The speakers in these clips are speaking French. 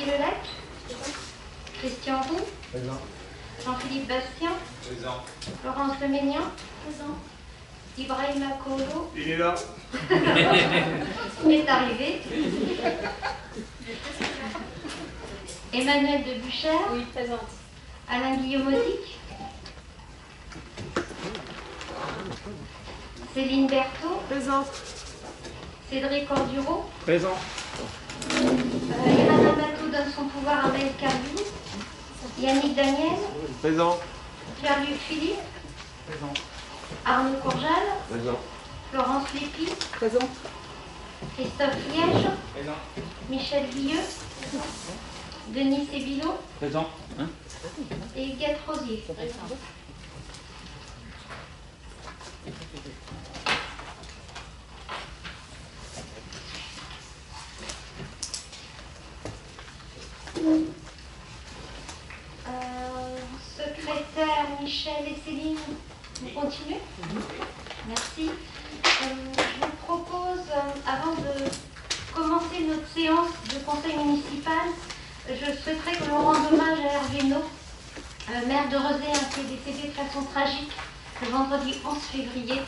Lelec. Christian Roux. Présent. Jean-Philippe Bastien. Présent. Laurence Leménian. Présent. Ibrahima Kolo Il est là. est arrivé. Emmanuel de Buchère. Oui, présente. Alain Guillaume-Odic. Céline Berthaud. Présente. Cédric Orduro. Présent. Irana Matou donne son pouvoir à Maël Carvin. Yannick Daniel. Présent. Pierre-Luc Philippe. Présent. Arnaud Courjal. Présent. Florence Lépi. Présente. Christophe Liège. Présent. Michel Villeux. Denis Sébilot. Présent. Et Huguette Rosier. Secrétaire Michel et Céline, vous continuez? Merci. Je vous propose, avant de commencer notre séance de conseil municipal, je souhaiterais que l'on rende hommage à Hervé No, maire de Rezé, qui est décédé de façon tragique le vendredi 11 février.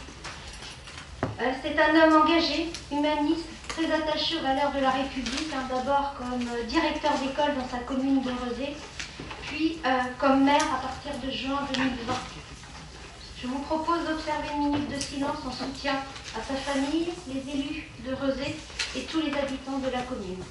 C'est un homme engagé, humaniste, très attaché aux valeurs de la République, d'abord comme directeur d'école dans sa commune de Rezé, puis comme maire à partir de juin 2020. Je vous propose d'observer une minute de silence en soutien à sa famille, les élus de Rezé et tous les habitants de la commune.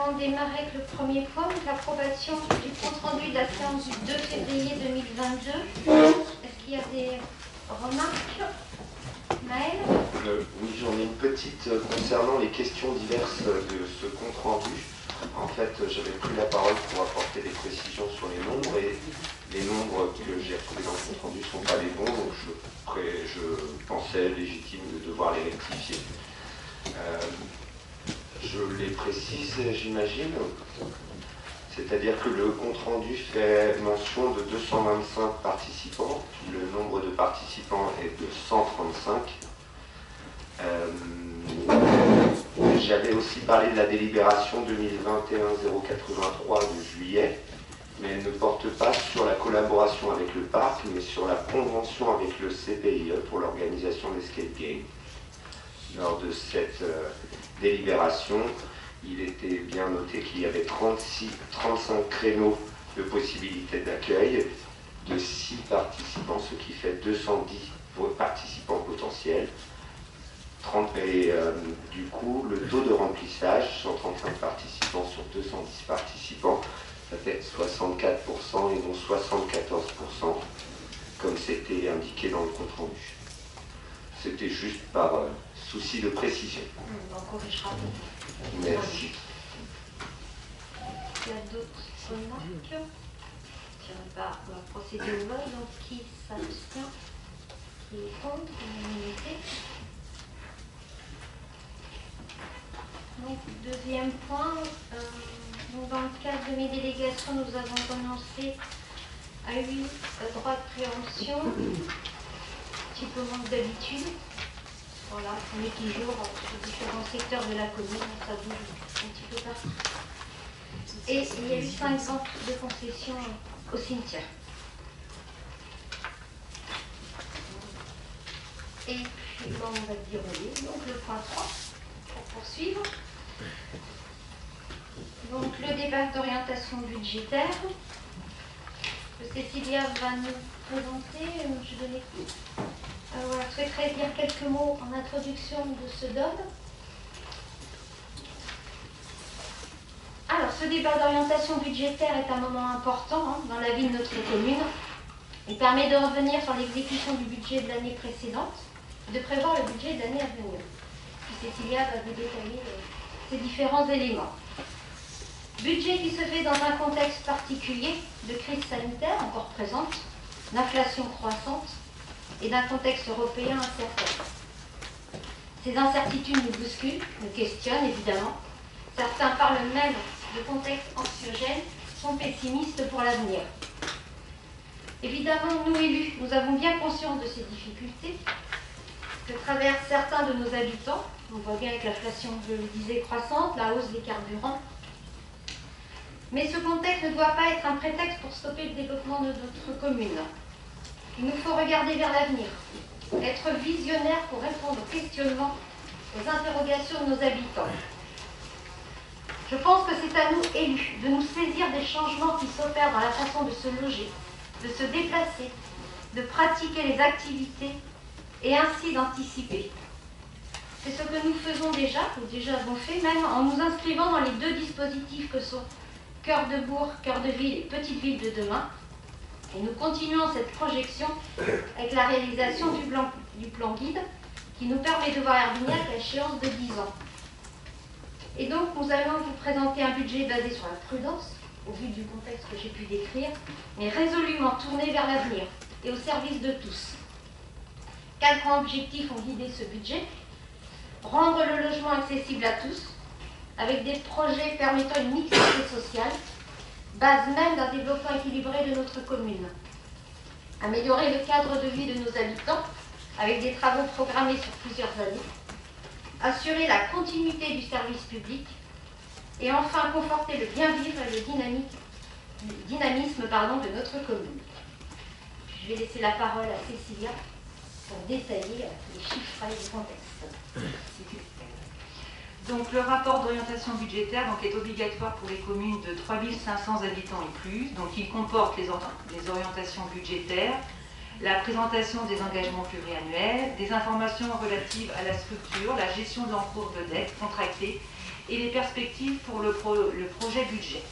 On démarre avec le premier point, donc l'approbation du compte-rendu de la séance du 2 février 2022. Est-ce qu'il y a des remarques? Maël? Oui, j'en ai une petite concernant les questions diverses de ce compte-rendu. En fait, j'avais pris la parole pour apporter des précisions sur les nombres, et les nombres que j'ai retrouvés dans le compte-rendu ne sont pas les bons, donc je pensais légitime de devoir les rectifier. Je les précise, j'imagine. C'est-à-dire que le compte-rendu fait mention de 225 participants. Le nombre de participants est de 135. J'avais aussi parlé de la délibération 2021-083 de juillet, mais elle ne porte pas sur la collaboration avec le parc, mais sur la convention avec le CPIE pour l'organisation d'Escape Game. Lors de cette délibération, il était bien noté qu'il y avait 35 créneaux de possibilités d'accueil de 6 participants, ce qui fait 210 participants potentiels. Et du coup, le taux de remplissage, 135 participants sur 210 participants, ça fait 64% et non 74%, comme c'était indiqué dans le compte-rendu. C'était juste par souci de précision. On corrigera. Merci. Il y a d'autres remarques? On va procéder au vote. Donc, qui s'abstient? Qui est contre? L'unanimité. Donc, deuxième point. Donc, dans le cadre de mes délégations, nous avons renoncé à 8 droits de préemption, un petit peu moins que d'habitude. Voilà, on est toujours sur différents secteurs de la commune, ça bouge un petit peu partout. Et il y a eu 5 ventes de concessions au cimetière. Et puis, bon, on va dérouler. Donc, le point 3, pour poursuivre. Donc, le débat d'orientation budgétaire. Cécilia va nous présenter, je donnais. Voilà, je souhaiterais dire quelques mots en introduction de ce DOD. ce débat d'orientation budgétaire est un moment important dans la vie de notre commune. Il permet de revenir sur l'exécution du budget de l'année précédente et de prévoir le budget de l'année à venir. Puis Cécilia va vous détailler ces différents éléments. Budget qui se fait dans un contexte particulier de crise sanitaire encore présente, d'inflation croissante et d'un contexte européen incertain. Ces incertitudes nous bousculent, nous questionnent évidemment. Certains parlent même de contexte anxiogène, sont pessimistes pour l'avenir. Évidemment, nous élus, nous avons bien conscience de ces difficultés que traversent certains de nos habitants. On voit bien avec l'inflation, je le disais, croissante, la hausse des carburants. Mais ce contexte ne doit pas être un prétexte pour stopper le développement de notre commune. Il nous faut regarder vers l'avenir, être visionnaire pour répondre aux questionnements, aux interrogations de nos habitants. Je pense que c'est à nous, élus, de nous saisir des changements qui s'opèrent dans la façon de se loger, de se déplacer, de pratiquer les activités et ainsi d'anticiper. C'est ce que nous faisons déjà, ou déjà avons fait, même en nous inscrivant dans les deux dispositifs que sont Cœur de bourg, Cœur de ville et Petite ville de demain. Et nous continuons cette projection avec la réalisation du plan guide qui nous permet de voir Herbignac à échéance de 10 ans. Et donc nous allons vous présenter un budget basé sur la prudence, au vu du contexte que j'ai pu décrire, mais résolument tourné vers l'avenir et au service de tous. 4 grands objectifs ont guidé ce budget. Rendre le logement accessible à tous, avec des projets permettant une mixité sociale, base même d'un développement équilibré de notre commune. Améliorer le cadre de vie de nos habitants, avec des travaux programmés sur plusieurs années. Assurer la continuité du service public. Et enfin, conforter le bien-vivre et le dynamisme de notre commune. Je vais laisser la parole à Cécilia pour détailler les chiffres et le contexte. Donc le rapport d'orientation budgétaire est obligatoire pour les communes de 3500 habitants et plus. Donc il comporte les orientations budgétaires, la présentation des engagements pluriannuels, des informations relatives à la structure, la gestion de l'encours de dette contractée et les perspectives pour le projet budget.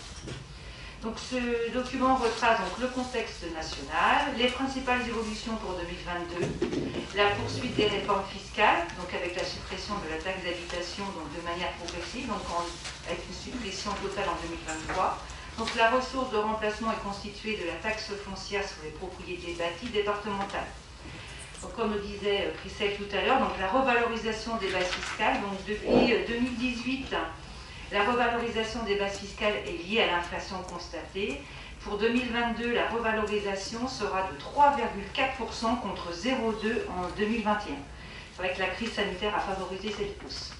Donc ce document retrace le contexte national, les principales évolutions pour 2022, la poursuite des réformes fiscales, avec la suppression de la taxe d'habitation de manière progressive, avec une suppression totale en 2023. Donc la ressource de remplacement est constituée de la taxe foncière sur les propriétés bâties départementales. Donc, comme le disait Christelle tout à l'heure, la revalorisation des bases fiscales, depuis 2018, la revalorisation des bases fiscales est liée à l'inflation constatée. Pour 2022, la revalorisation sera de 3,4% contre 0,2% en 2021. C'est vrai que la crise sanitaire a favorisé cette hausse.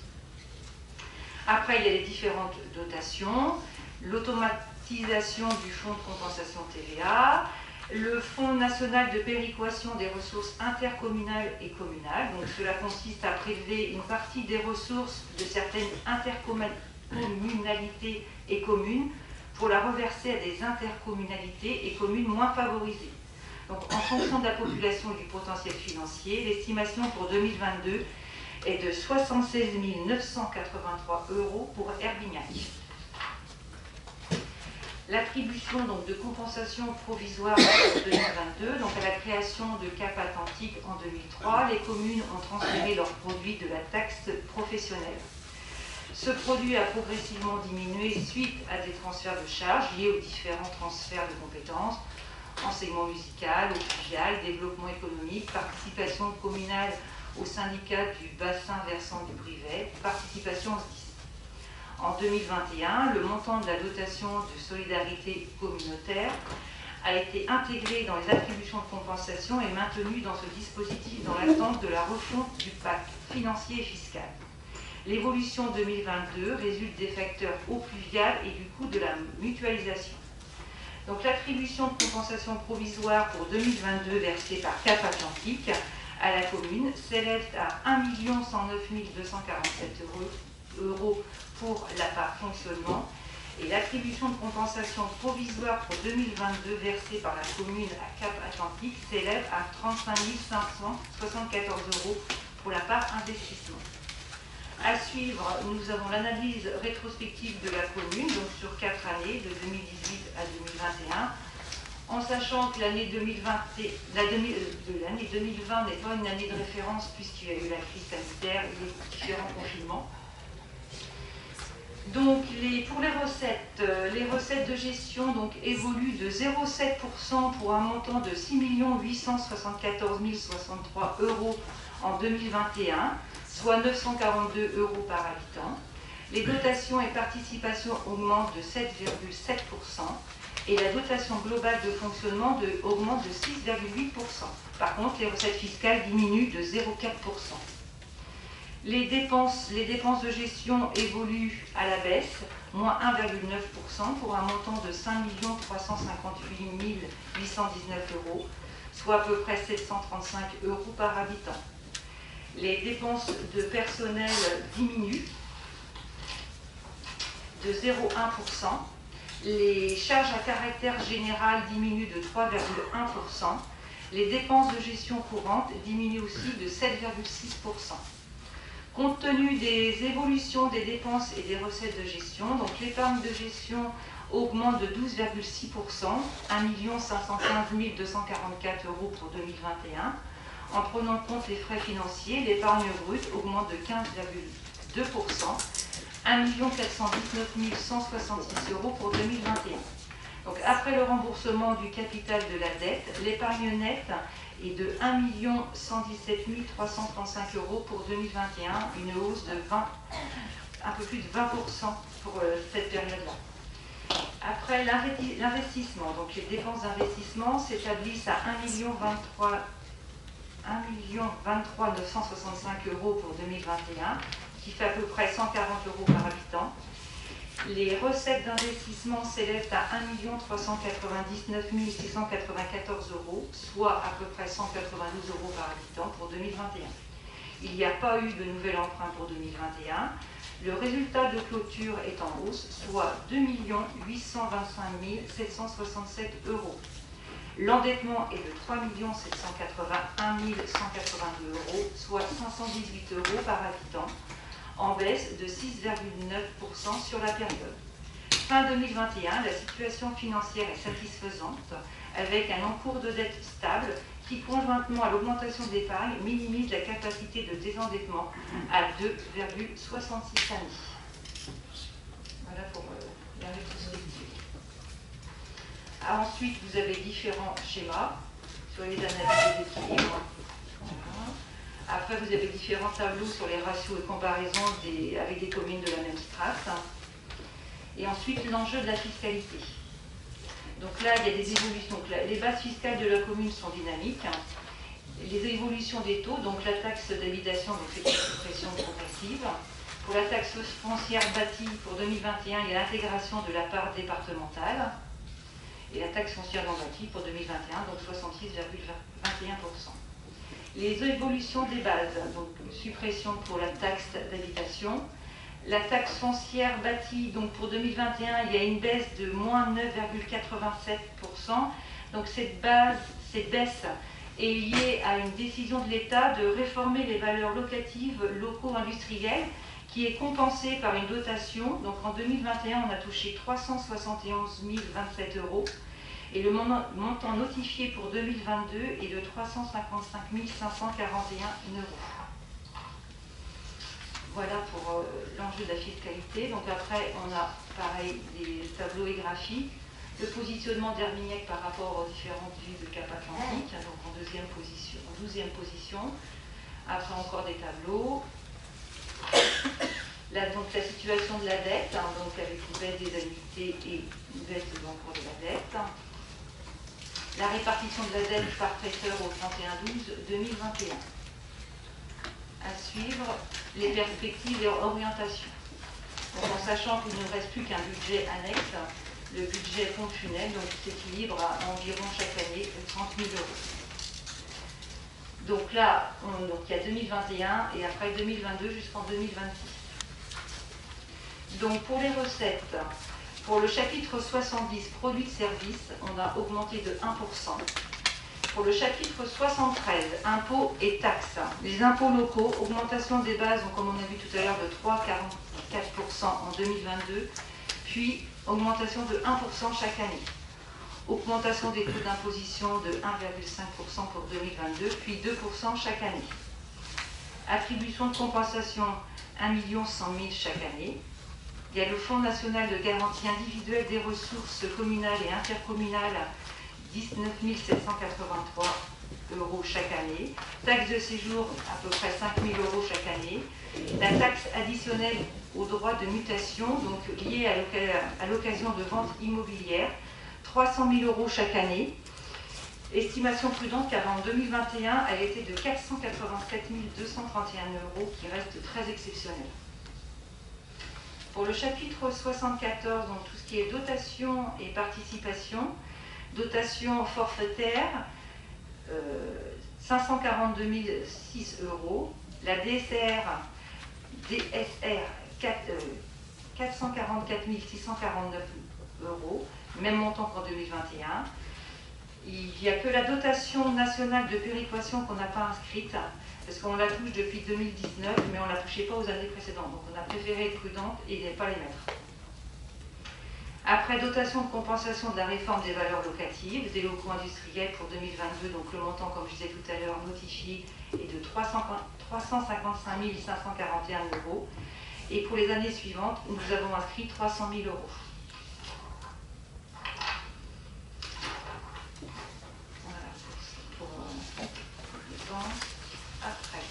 Après, il y a les différentes dotations, l'automatisation du fonds de compensation TVA, le Fonds national de péréquation des ressources intercommunales et communales. Donc, cela consiste à prélever une partie des ressources de certaines intercommunalités et communes pour la reverser à des intercommunalités et communes moins favorisées. Donc, en fonction de la population et du potentiel financier, l'estimation pour 2022 est de 76 983 € pour Herbignac. L'attribution de compensation provisoire pour 2022, à la création de Cap Atlantique en 2003, les communes ont transféré leur produit de la taxe professionnelle. Ce produit a progressivement diminué suite à des transferts de charges liés aux différents transferts de compétences, enseignement musical, eau pluviale, développement économique, participation communale au syndicat du bassin versant du Brivet, participation au SDIS. En 2021, le montant de la dotation de solidarité communautaire a été intégré dans les attributions de compensation et maintenu dans ce dispositif dans l'attente de la refonte du pacte financier et fiscal. L'évolution 2022 résulte des facteurs eau pluviale et du coût de la mutualisation. Donc l'attribution de compensation provisoire pour 2022 versée par Cap Atlantique à la commune s'élève à 1 109 247 € pour la part fonctionnement et l'attribution de compensation provisoire pour 2022 versée par la commune à Cap Atlantique s'élève à 35 574 € pour la part investissement. À suivre, nous avons l'analyse rétrospective de la commune, donc sur 4 années, de 2018 à 2021, en sachant que l'année 2020 n'est pas une année de référence puisqu'il y a eu la crise sanitaire et les différents confinements. Donc pour les recettes de gestion donc, évoluent de 0,7% pour un montant de 6 874 063 € en 2021, soit 942 € par habitant. Les dotations et participations augmentent de 7,7% et la dotation globale de fonctionnement augmente de 6,8%. Par contre, les recettes fiscales diminuent de 0,4%. Les dépenses de gestion évoluent à la baisse, moins 1,9% pour un montant de 5 358 819 €, soit à peu près 735 € par habitant. Les dépenses de personnel diminuent de 0,1%. Les charges à caractère général diminuent de 3,1%. Les dépenses de gestion courante diminuent aussi de 7,6%. Compte tenu des évolutions des dépenses et des recettes de gestion, donc l'épargne de gestion augmente de 12,6%, 1 515 244 € pour 2021. En prenant en compte les frais financiers, l'épargne brute augmente de 15,2%, 1 419 166 € pour 2021. Donc après le remboursement du capital de la dette, l'épargne nette est de 1 117 335 € pour 2021, une hausse de un peu plus de 20% pour cette période-là. Après l'investissement, donc les dépenses d'investissement s'établissent à 1 23 965 € pour 2021, qui fait à peu près 140 € par habitant. Les recettes d'investissement s'élèvent à 1 399 694 €, soit à peu près 192 € par habitant pour 2021. Il n'y a pas eu de nouvel emprunt pour 2021. Le résultat de clôture est en hausse, soit 2 825 767 €. L'endettement est de 3 781 182 €, soit 518 € par habitant, en baisse de 6,9% sur la période. Fin 2021, la situation financière est satisfaisante, avec un encours de dette stable qui, conjointement à l'augmentation de l'épargne, minimise la capacité de désendettement à 2,66 années. Voilà pour la rétrospective. Ensuite, vous avez différents schémas sur les analyses d'équilibre. Voilà. Après, vous avez différents tableaux sur les ratios et comparaisons avec des communes de la même strate. Et ensuite, l'enjeu de la fiscalité. Donc là, il y a des évolutions. Donc, les bases fiscales de la commune sont dynamiques. Les évolutions des taux, donc la taxe d'habitation, donc c'est une suppression progressive. Pour la taxe foncière bâtie, pour 2021, il y a l'intégration de la part départementale. Et la taxe foncière non bâtie pour 2021, donc 66,21%. Les évolutions des bases, donc suppression pour la taxe d'habitation. La taxe foncière bâtie, donc pour 2021, il y a une baisse de moins 9,87%. Donc cette baisse est liée à une décision de l'État de réformer les valeurs locatives locaux industriels, qui est compensée par une dotation. Donc en 2021, on a touché 371 027 €. Et le montant notifié pour 2022 est de 355 541 €. Voilà pour l'enjeu de la fiscalité. Donc après, on a pareil des tableaux et graphiques. Le positionnement d'Hermignac par rapport aux différentes villes de Cap-Atlantique, donc en 12e position. Après encore des tableaux. Là, donc la situation de la dette, donc avec une baisse des annuités et une baisse de l'encours de la dette. La répartition de la dette par prêteur au 31/12/2021. À suivre, les perspectives et orientations. Donc, en sachant qu'il ne reste plus qu'un budget annexe, le budget fonctionnel s'équilibre à environ chaque année 30 000 €. Donc là, il y a 2021 et après 2022 jusqu'en 2026. Donc pour les recettes, pour le chapitre 70, produits de services, on a augmenté de 1%. Pour le chapitre 73, impôts et taxes. Les impôts locaux, augmentation des bases, donc comme on a vu tout à l'heure, de 3,44% en 2022, puis augmentation de 1% chaque année. Augmentation des taux d'imposition de 1,5% pour 2022, puis 2% chaque année. Attribution de compensation 1 100 000 chaque année. Il y a le Fonds national de garantie individuelle des ressources communales et intercommunales, 19 783 € chaque année. Taxe de séjour, à peu près 5 000 € chaque année. La taxe additionnelle aux droits de mutation, donc liée à l'occasion de vente immobilière, 300 000 € chaque année. Estimation prudente car en 2021, elle était de 487 231 €, qui reste très exceptionnelle. Pour le chapitre 74, donc tout ce qui est dotation et participation, dotation forfaitaire, 542 006 €. La DSR 444 649 €, même montant qu'en 2021. Il n'y a que la dotation nationale de péréquation qu'on n'a pas inscrite, parce qu'on la touche depuis 2019, mais on ne la touchait pas aux années précédentes. Donc on a préféré être prudente et ne pas les mettre. Après, dotation de compensation de la réforme des valeurs locatives, des locaux industriels pour 2022, donc le montant, comme je disais tout à l'heure, notifié est de 355 541 €. Et pour les années suivantes, nous avons inscrit 300 000 €. Voilà pour les dépenses. Après.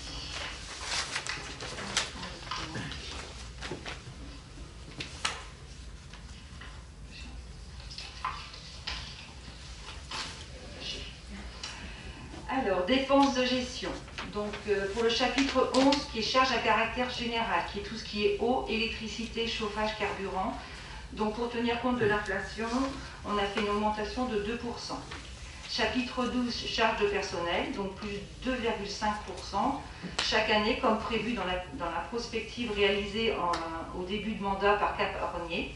Alors, dépenses de gestion. Donc, pour le chapitre 11, qui est charge à caractère général, qui est tout ce qui est eau, électricité, chauffage, carburant. Donc, pour tenir compte de l'inflation, on a fait une augmentation de 2%. Chapitre 12, charge de personnel, donc plus 2,5% chaque année, comme prévu dans la prospective réalisée au début de mandat par Cap Ornier,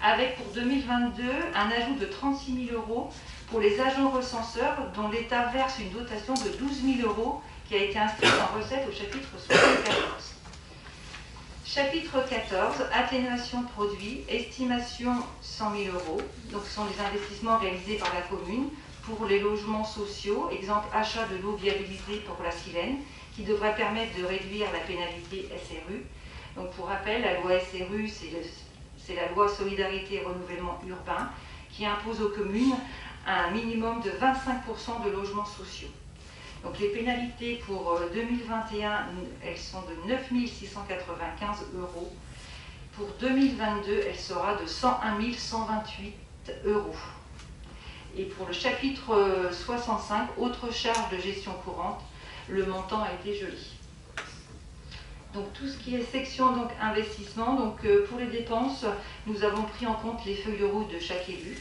avec pour 2022 un ajout de 36 000 € pour les agents recenseurs, dont l'État verse une dotation de 12 000 € qui a été inscrite en recette au chapitre 74. Chapitre 14, atténuation de produits, estimation 100 000 €. Donc ce sont les investissements réalisés par la commune pour les logements sociaux, exemple achat de l'eau viabilisée pour la Silène, qui devrait permettre de réduire la pénalité SRU. Donc pour rappel, la loi SRU, c'est la loi Solidarité et Renouvellement Urbain, qui impose aux communes un minimum de 25% de logements sociaux. Donc les pénalités pour 2021, elles sont de 9 695 €. Pour 2022, elle sera de 101 128 €. Et pour le chapitre 65, autres charges de gestion courante, le montant a été gelé. Donc tout ce qui est section donc, investissement, donc, pour les dépenses, nous avons pris en compte les feuilles de route de chaque élu.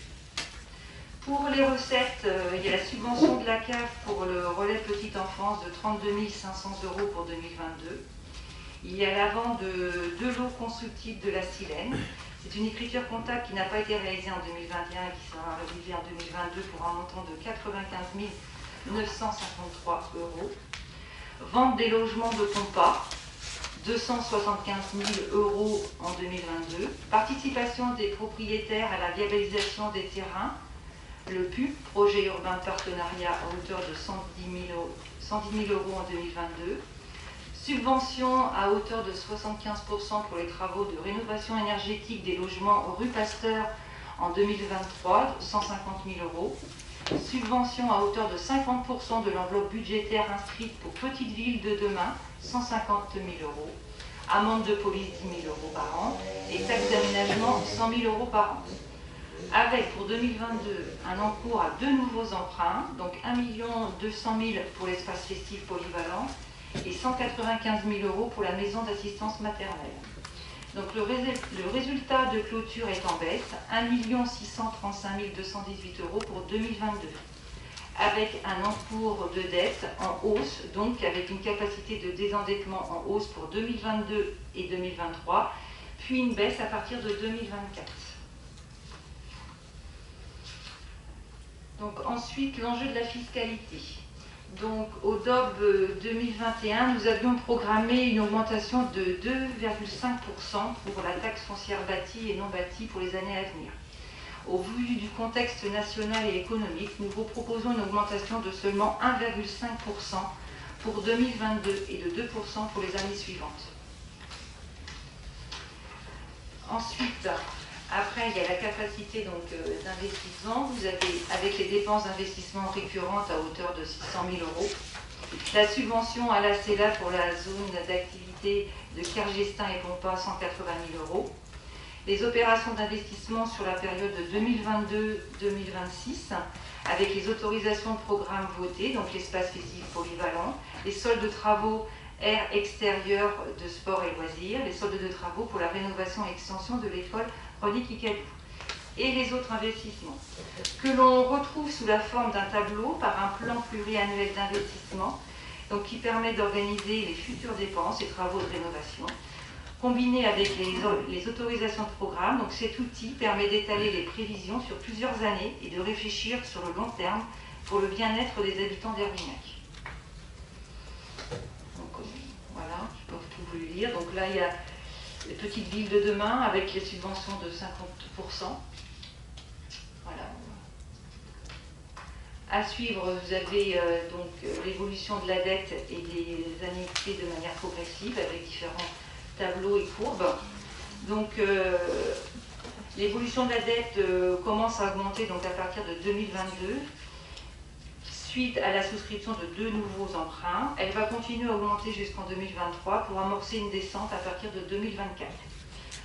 Pour les recettes, il y a la subvention de la CAF pour le relais petite enfance de 32 500 € pour 2022. Il y a la vente de 2 lots constructifs de la Silène. C'est une écriture comptable qui n'a pas été réalisée en 2021 et qui sera réalisée en 2022 pour un montant de 95 953 €. Vente des logements de compas, 275 000 € en 2022. Participation des propriétaires à la viabilisation des terrains. Le PUP, projet urbain de partenariat, à hauteur de 110 000 € en 2022. Subvention à hauteur de 75% pour les travaux de rénovation énergétique des logements rue Pasteur en 2023, 150 000 €. Subvention à hauteur de 50% de l'enveloppe budgétaire inscrite pour Petite Ville de demain, 150 000 €. Amende de police, 10 000 € par an. Et taxe d'aménagement, 100 000 € par an. Avec pour 2022 un encours à 2 nouveaux emprunts, donc 1 200 000 € pour l'espace festif polyvalent et 195 000 € pour la maison d'assistance maternelle. Donc le résultat de clôture est en baisse, 1 635 218 € pour 2022, avec un encours de dette en hausse, donc avec une capacité de désendettement en hausse pour 2022 et 2023, puis une baisse à partir de 2024. Donc ensuite, l'enjeu de la fiscalité. Donc au DOB 2021, nous avions programmé une augmentation de 2,5% pour la taxe foncière bâtie et non bâtie pour les années à venir. Au vu du contexte national et économique, nous vous proposons une augmentation de seulement 1,5% pour 2022 et de 2% pour les années suivantes. Ensuite, après, il y a la capacité d'investissement. Vous avez, avec les dépenses d'investissement récurrentes à hauteur de 600 000 €, la subvention à la CELA pour la zone d'activité de Kergestin et Pompa, 180 000 €, les opérations d'investissement sur la période de 2022-2026, avec les autorisations de programme votées, donc l'espace physique polyvalent, les soldes de travaux air extérieur de sport et loisirs, les soldes de travaux pour la rénovation et extension de l'école René Kikabou, et les autres investissements, que l'on retrouve sous la forme d'un tableau par un plan pluriannuel d'investissement, donc qui permet d'organiser les futures dépenses et travaux de rénovation, combiné avec les autorisations de programme. Donc cet outil permet d'étaler les prévisions sur plusieurs années et de réfléchir sur le long terme pour le bien-être des habitants d'Herbignac. Voilà, je peux tout vous lire. Donc là, il y a les petites villes de demain avec les subventions de 50%. Voilà. À suivre, vous avez l'évolution de la dette et des annexés de manière progressive avec différents tableaux et courbes. Donc l'évolution de la dette commence à augmenter donc, à partir de 2022. Suite à la souscription de 2 nouveaux emprunts, elle va continuer à augmenter jusqu'en 2023 pour amorcer une descente à partir de 2024.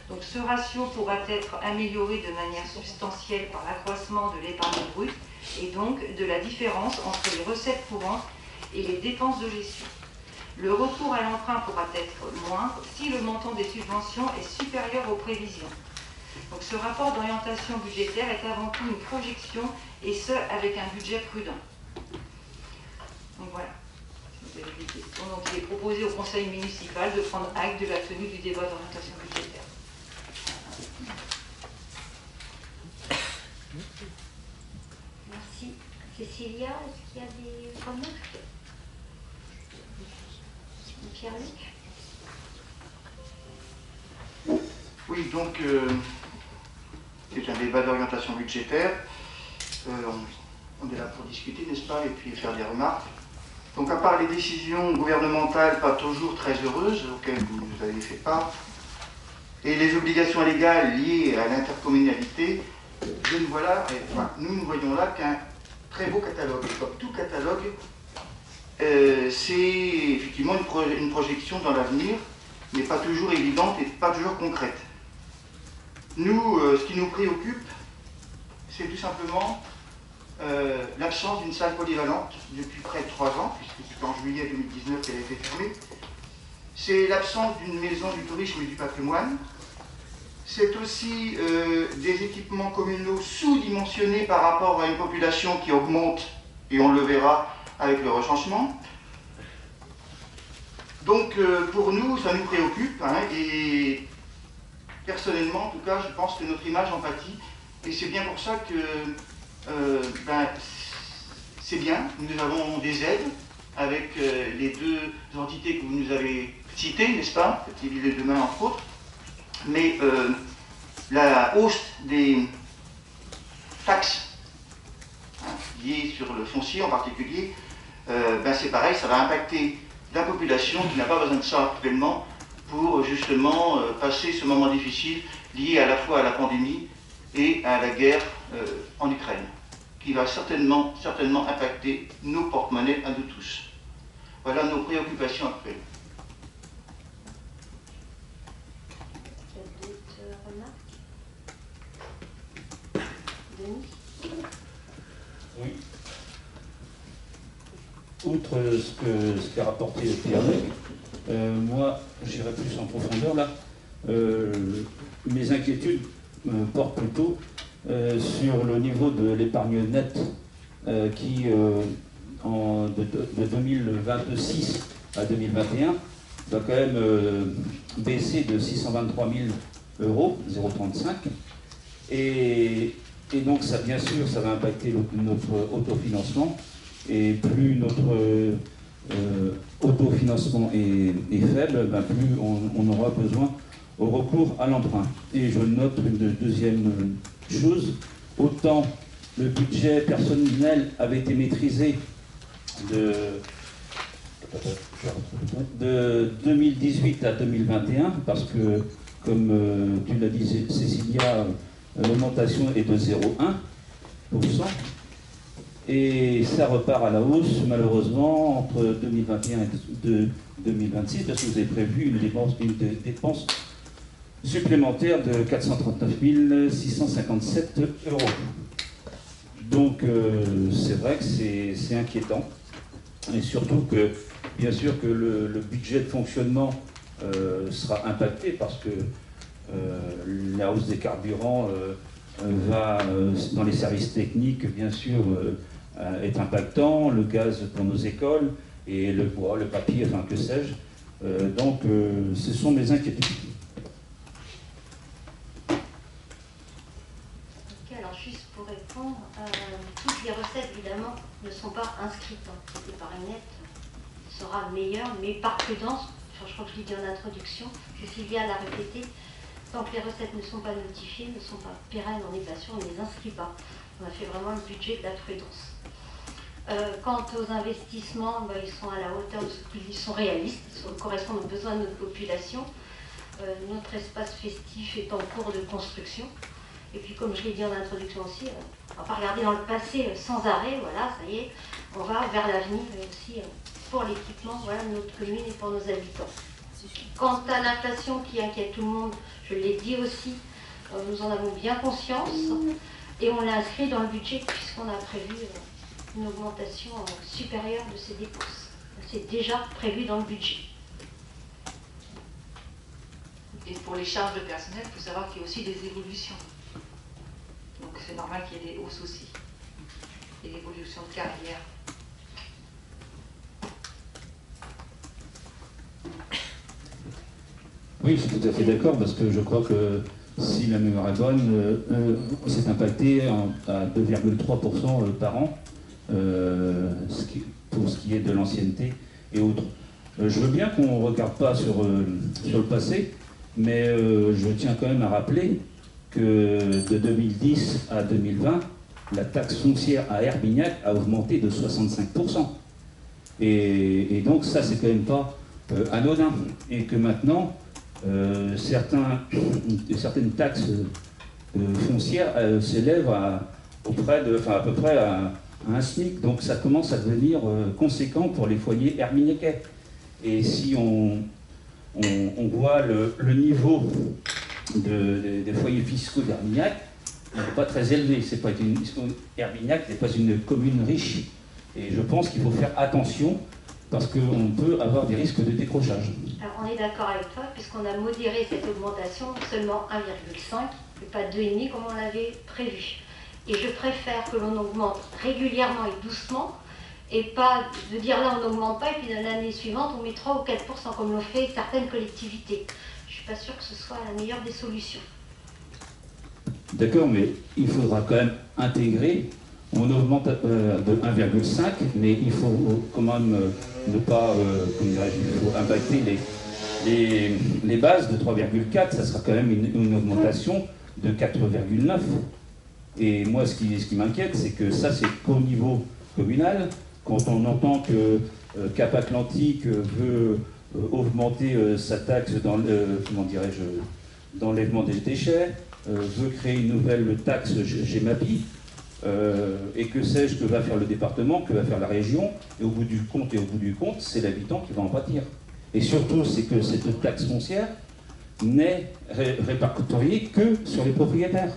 Donc ce ratio pourra être amélioré de manière substantielle par l'accroissement de l'épargne brute et donc de la différence entre les recettes courantes et les dépenses de gestion. Le recours à l'emprunt pourra être moindre si le montant des subventions est supérieur aux prévisions. Donc ce rapport d'orientation budgétaire est avant tout une projection et ce avec un budget prudent. Donc voilà, si vous avez des questions. Donc il est proposé au conseil municipal de prendre acte de la tenue du débat d'orientation budgétaire. Merci. Cécilia, est-ce qu'il y a des remarques? Pierre-Luc? Oui, donc c'est un débat d'orientation budgétaire. On est là pour discuter, n'est-ce pas, et puis faire des remarques. Donc à part les décisions gouvernementales pas toujours très heureuses, auxquelles vous nous avez fait part, et les obligations légales liées à l'intercommunalité, nous ne voyons là qu'un très beau catalogue. Et comme tout catalogue, c'est effectivement une projection dans l'avenir, mais pas toujours évidente et pas toujours concrète. Nous, ce qui nous préoccupe, c'est tout simplement l'absence d'une salle polyvalente depuis près de 3 ans, puisque c'est en juillet 2019 qu'elle a été fermée. C'est l'absence d'une maison du tourisme et du patrimoine. C'est aussi des équipements communaux sous-dimensionnés par rapport à une population qui augmente, et on le verra avec le recensement. Donc pour nous, ça nous préoccupe, hein, et personnellement, en tout cas, je pense que notre image en pâtit, et c'est bien pour ça que c'est bien, nous avons des aides avec les 2 entités que vous nous avez citées, n'est-ce pas, Petite Ville de demain entre autres, mais la hausse des taxes liées sur le foncier en particulier, c'est pareil, ça va impacter la population qui n'a pas besoin de ça actuellement pour justement passer ce moment difficile lié à la fois à la pandémie et à la guerre en Ukraine, qui va certainement impacter nos porte-monnaies à nous tous. Voilà nos préoccupations actuelles. D'autres remarques? Denis? Oui. Outre ce qu'a rapporté Pierre-Luc, moi j'irai plus en profondeur là. Mes inquiétudes portent plutôt sur le niveau de l'épargne nette qui, de 2026 à 2021, va quand même baisser de 623 000 €, 0,35. Et Et donc, ça, bien sûr, ça va impacter notre autofinancement. Et plus notre autofinancement est faible, ben plus on aura besoin au recours à l'emprunt. Et je note une deuxième chose, autant le budget personnel avait été maîtrisé de 2018 à 2021, parce que, comme tu l'as dit Cécilia, l'augmentation est de 0,1%. Et ça repart à la hausse, malheureusement, entre 2021 et 2026, parce que vous avez prévu une dépense supplémentaire de 439 657 €. Donc, c'est vrai que c'est inquiétant. Et surtout que, bien sûr, que le budget de fonctionnement sera impacté, parce que la hausse des carburants va, dans les services techniques, bien sûr, est impactant, le gaz pour nos écoles, et le bois, le papier, enfin que sais-je. Donc ce sont mes inquiétudes. Ok, alors juste pour répondre, toutes les recettes évidemment ne sont pas inscrites. C'était par net sera meilleur, mais par prudence, je crois que je l'ai dit en introduction, Cécilia l'a répété, tant que les recettes ne sont pas notifiées, ne sont pas pérennes, on n'est pas sûr, on ne les inscrit pas. On a fait vraiment le budget de la prudence. Quant aux investissements, ils sont à la hauteur de ce qu'ils sont réalistes, ils correspondent aux besoins de notre population. Notre espace festif est en cours de construction. Et puis, comme je l'ai dit en introduction aussi, on ne va pas regarder dans le passé sans arrêt. Voilà, ça y est, on va vers l'avenir et aussi pour l'équipement, voilà, de notre commune et pour nos habitants. Quant à l'inflation qui inquiète tout le monde, je l'ai dit aussi, nous en avons bien conscience et on l'a inscrit dans le budget puisqu'on a prévu une augmentation supérieure de ces dépenses. C'est déjà prévu dans le budget. Et pour les charges de personnel, il faut savoir qu'il y a aussi des évolutions. Donc c'est normal qu'il y ait des hausses aussi. Et l'évolution de carrière. Oui, je suis tout à fait d'accord, parce que je crois que si la mémoire est bonne, c'est impacté à 2,3% par an, pour ce qui est de l'ancienneté et autres. Je veux bien qu'on ne regarde pas sur le passé, mais je tiens quand même à rappeler que de 2010 à 2020, la taxe foncière à Herbignac a augmenté de 65%. Et donc ça, c'est quand même pas anodin. Et que maintenant, certaines taxes foncières s'élèvent à peu près à un SMIC. Donc ça commence à devenir conséquent pour les foyers herminiacais. Et si on voit le niveau des foyers fiscaux d'Herbignac, il n'est pas très élevé. Herbignac n'est pas une commune riche. Et je pense qu'il faut faire attention, parce qu'on peut avoir des risques de décrochage. Alors on est d'accord avec toi, puisqu'on a modéré cette augmentation, seulement 1,5 et pas 2,5 comme on l'avait prévu. Et je préfère que l'on augmente régulièrement et doucement, et pas de dire là on n'augmente pas, et puis l'année suivante on met 3 ou 4%, comme l'ont fait certaines collectivités. Je ne suis pas sûre que ce soit la meilleure des solutions. D'accord, mais il faudra quand même intégrer. On augmente de 1,5, mais il faut quand même ne pas, il faut impacter les bases de 3,4, ça sera quand même une augmentation de 4,9. Et moi, ce qui m'inquiète, c'est que ça, c'est qu'au niveau communal. Quand on entend que Cap Atlantique veut augmenter sa taxe dans l'enlèvement des déchets, veut créer une nouvelle taxe GEMAPI, et que sais-je que va faire le département, que va faire la région, et au bout du compte, c'est l'habitant qui va en pâtir. Et surtout, c'est que cette taxe foncière n'est répertoriée que sur les propriétaires.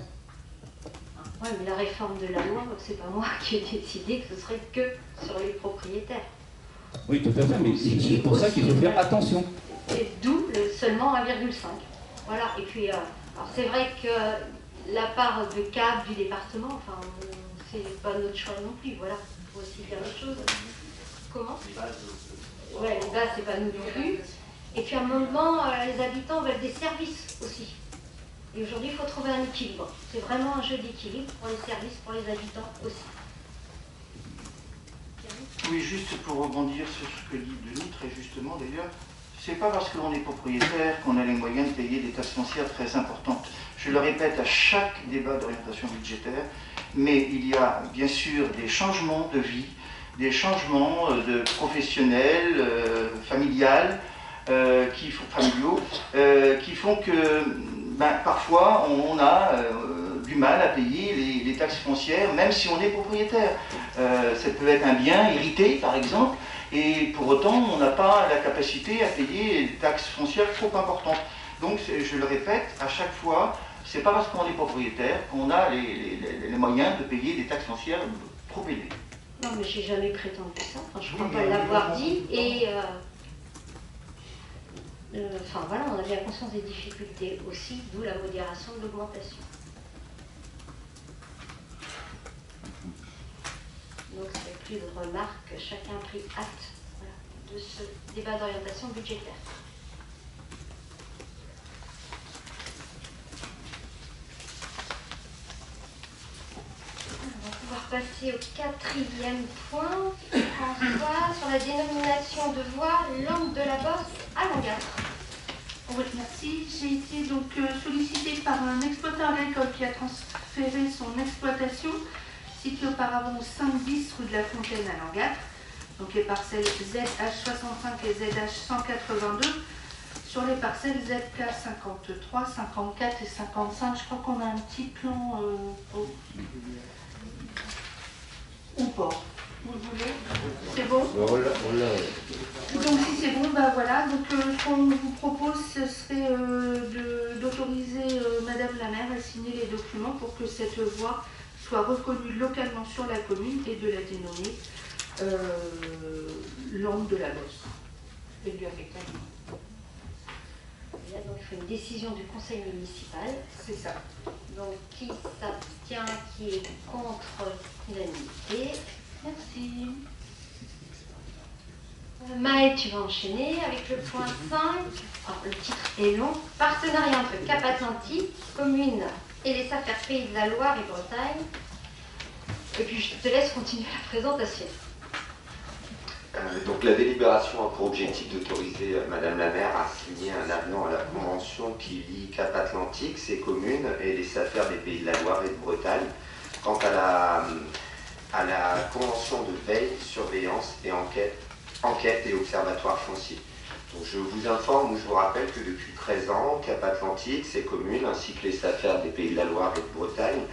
Oui, mais la réforme de la loi, c'est pas moi qui ai décidé que ce serait que sur les propriétaires. Oui, tout à fait, mais c'est pour ça qu'il faut faire attention. Et d'où seulement 1,5. Voilà, et puis, alors c'est vrai que la part de CAP du département, enfin, c'est pas notre choix non plus, voilà, il faut aussi faire autre chose. Comment ? Ouais, les bases, c'est pas nous non plus. Et puis à un moment, les habitants veulent des services aussi. Et aujourd'hui, il faut trouver un équilibre. C'est vraiment un jeu d'équilibre pour les services, pour les habitants aussi. Oui, juste pour rebondir sur ce que dit Denis, très justement d'ailleurs, c'est pas parce qu'on est propriétaire qu'on a les moyens de payer des taxes foncières très importantes. Je le répète à chaque débat d'orientation budgétaire, mais il y a bien sûr des changements de vie, des changements de professionnels, familiaux, qui font que parfois on a du mal à payer les taxes foncières, même si on est propriétaire. Ça peut être un bien hérité, par exemple, et pour autant, on n'a pas la capacité à payer des taxes foncières trop importantes. Donc, je le répète, à chaque fois, c'est pas parce qu'on est propriétaire qu'on a les moyens de payer des taxes foncières trop élevées. Non, mais j'ai jamais prétendu ça. Enfin, je ne crois pas l'avoir dit. Et enfin voilà, on a bien conscience des difficultés aussi, d'où la modération de l'augmentation. Donc, c'est plus de remarques, chacun a pris acte de ce débat d'orientation budgétaire. On va pouvoir passer au 4e point, François, sur la dénomination de voie Langue de la Bosse à Langâtre. Oui, merci. J'ai été donc sollicitée par un exploitant agricole qui a transféré son exploitation située auparavant au 5-10 rue de la Fontaine à Langâtre, donc les parcelles ZH65 et ZH182, sur les parcelles ZK 53, 54 et 55. Je crois qu'on a un petit plan ou pas. Vous le voulez? C'est bon? Donc si c'est bon, ben voilà. Donc ce qu'on vous propose, ce serait d'autoriser Madame la maire à signer les documents pour que cette voie soit reconnue localement sur la commune et de la dénommer Langue de la Bosse. Et de lui affecter un nom. Là, donc, il faut une décision du conseil municipal. C'est ça. Donc, qui s'abstient, qui est contre l'unanimité. Merci. Maë, tu vas enchaîner avec le point 5. Alors, le titre est long. Partenariat entre Cap Atlantique, commune et les affaires Pays de la Loire et Bretagne. Et puis, je te laisse continuer la présentation. Donc la délibération a pour objectif d'autoriser Madame la maire à signer un avenant à la convention qui lie Cap Atlantique, ses communes et les affaires des Pays de la Loire et de Bretagne quant à la convention de veille, surveillance et enquête et observatoire foncier. Donc je vous informe ou je vous rappelle que depuis 13 ans, Cap Atlantique, ses communes ainsi que les affaires des Pays de la Loire et de Bretagne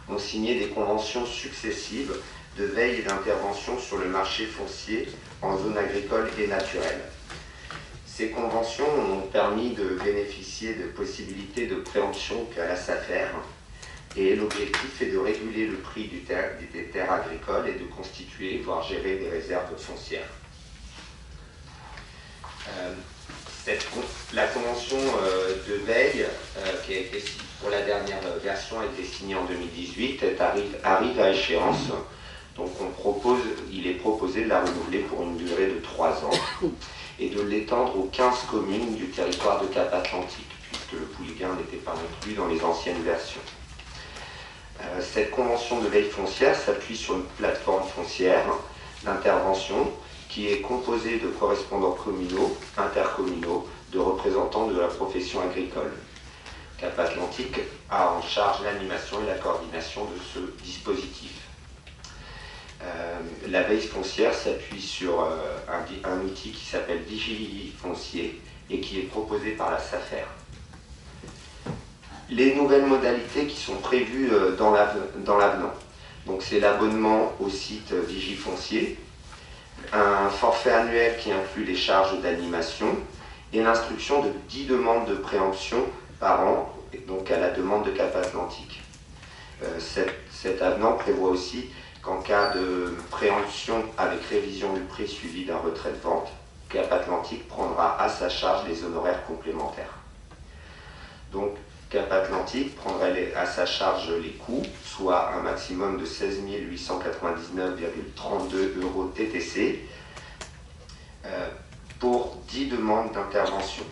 ont signé des conventions successives de veille et d'intervention sur le marché foncier en zone agricole et naturelle. Ces conventions ont permis de bénéficier de possibilités de préemption qu'à la SAFER, et l'objectif est de réguler le prix des terres agricoles et de constituer, voire gérer des réserves foncières. La convention de veille, qui a été, pour la dernière version, a été signée en 2018, arrive à échéance. Donc il est proposé de la renouveler pour une durée de 3 ans et de l'étendre aux 15 communes du territoire de Cap Atlantique, puisque le Pouliguen n'était pas inclus dans les anciennes versions. Cette convention de veille foncière s'appuie sur une plateforme foncière d'intervention qui est composée de correspondants communaux, intercommunaux, de représentants de la profession agricole. Cap Atlantique a en charge l'animation et la coordination de ce dispositif. La veille foncière s'appuie sur un outil qui s'appelle Vigifoncier et qui est proposé par la SAFER. Les nouvelles modalités qui sont prévues dans l'avenant. Donc c'est l'abonnement au site Vigifoncier, un forfait annuel qui inclut les charges d'animation et l'instruction de 10 demandes de préemption par an, donc à la demande de Cap Atlantique. Cet avenant prévoit aussi qu'en cas de préemption avec révision du prix suivi d'un retrait de vente, Cap Atlantique prendra à sa charge les honoraires complémentaires. Donc Cap Atlantique prendrait à sa charge les coûts, soit un maximum de 16 899,32 € TTC, pour 10 demandes d'intervention.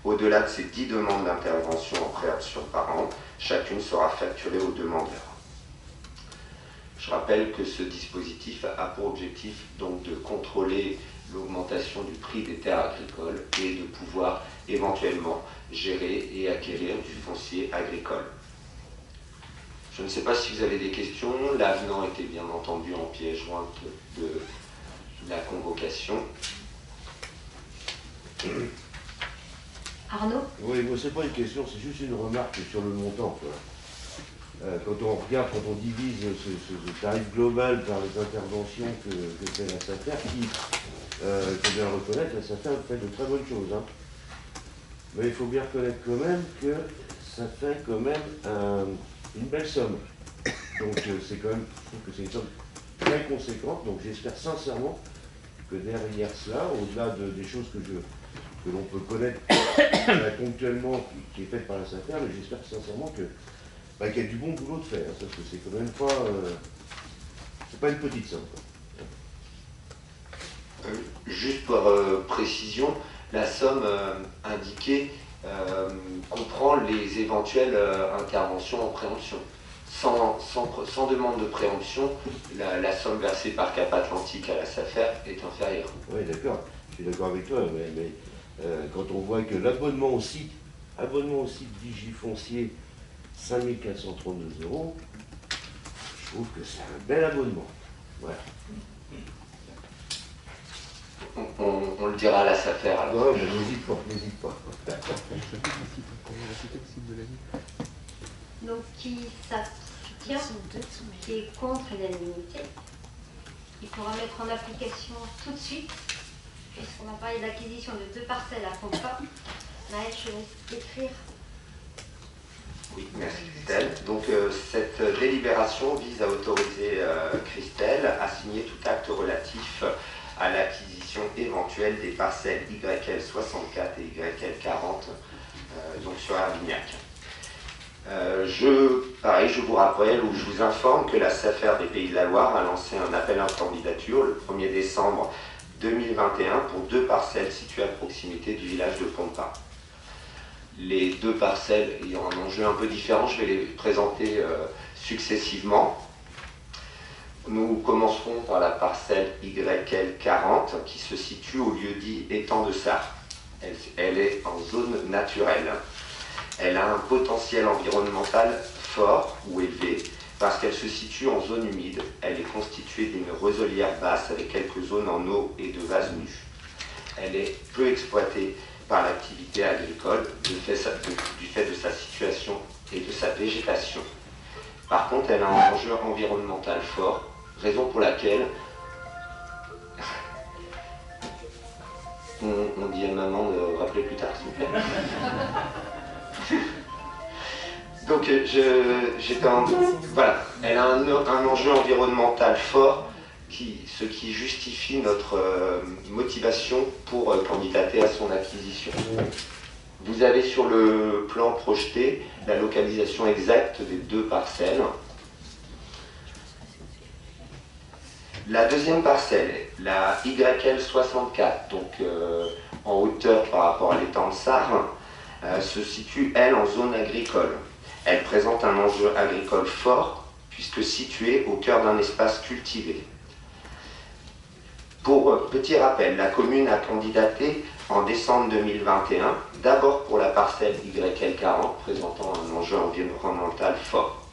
Au-delà de ces 10 demandes d'intervention en préemption par an. Chacune sera facturée au demandeur. Je rappelle que ce dispositif a pour objectif donc de contrôler l'augmentation du prix des terres agricoles et de pouvoir éventuellement gérer et acquérir du foncier agricole. Je ne sais pas si vous avez des questions. L'avenant était bien entendu en pièce jointe de la convocation. Arnaud? Oui, moi c'est pas une question, c'est juste une remarque sur le montant, quoi. Quand on regarde, quand on divise ce tarif global par les interventions que fait la SAFER, qui, il faut bien reconnaître, la SAFER fait de très bonnes choses. Hein. Mais il faut bien reconnaître quand même que ça fait quand même une belle somme. Donc c'est quand même, je trouve que c'est une somme très conséquente. Donc j'espère sincèrement que derrière cela, au-delà des choses que l'on peut connaître ponctuellement, qui est faite par la SAFER, mais j'espère sincèrement qu'il y a du bon boulot de faire, hein, parce que c'est quand même pas, c'est pas une petite somme. Juste pour précision, la somme indiquée comprend les éventuelles interventions en préemption. Sans demande de préemption, la somme versée par Cap Atlantique à la SAFER est inférieure. Oui, d'accord, je suis d'accord avec toi, mais quand on voit que l'abonnement au site Digifoncier, 5 432 €, je trouve que c'est un bel abonnement. Voilà. On le dira à la SAFER alors. Non, mais n'hésite pas, n'hésite pas. Donc qui s'abstient, qui est contre l'unanimité, il faudra mettre en application tout de suite, puisqu'on a parlé d'acquisition de 2 parcelles à Pompa. Maëlle, je laisse écrire. Oui, merci Christelle. Donc cette délibération vise à autoriser Christelle à signer tout acte relatif à l'acquisition éventuelle des parcelles YL 64 et YL 40 donc sur Arvignac. Je vous rappelle ou je vous informe que la SAFER des Pays de la Loire a lancé un appel à candidature le 1er décembre 2021 pour 2 parcelles situées à proximité du village de Pompa. Les 2 parcelles ayant un enjeu un peu différent, je vais les présenter successivement. Nous commencerons par la parcelle YL 40 qui se situe au lieu-dit Étang de Sarre. Elle est en zone naturelle. Elle a un potentiel environnemental fort ou élevé parce qu'elle se situe en zone humide. Elle est constituée d'une roselière basse avec quelques zones en eau et de vases nus. Elle est peu exploitée par l'activité agricole du fait de sa situation et de sa végétation. Par contre, elle a un enjeu environnemental fort, raison pour laquelle on dit à maman de rappeler plus tard, s'il vous plaît. Donc, voilà, elle a un enjeu environnemental fort, ce qui justifie notre motivation pour candidater à son acquisition. Vous avez sur le plan projeté la localisation exacte des 2 parcelles. La deuxième parcelle, la YL 64, donc en hauteur par rapport à l'étang de Sarre, se situe, elle, en zone agricole. Elle présente un enjeu agricole fort, puisque située au cœur d'un espace cultivé. Pour petit rappel, la commune a candidaté en décembre 2021, d'abord pour la parcelle YL 40, présentant un enjeu environnemental fort.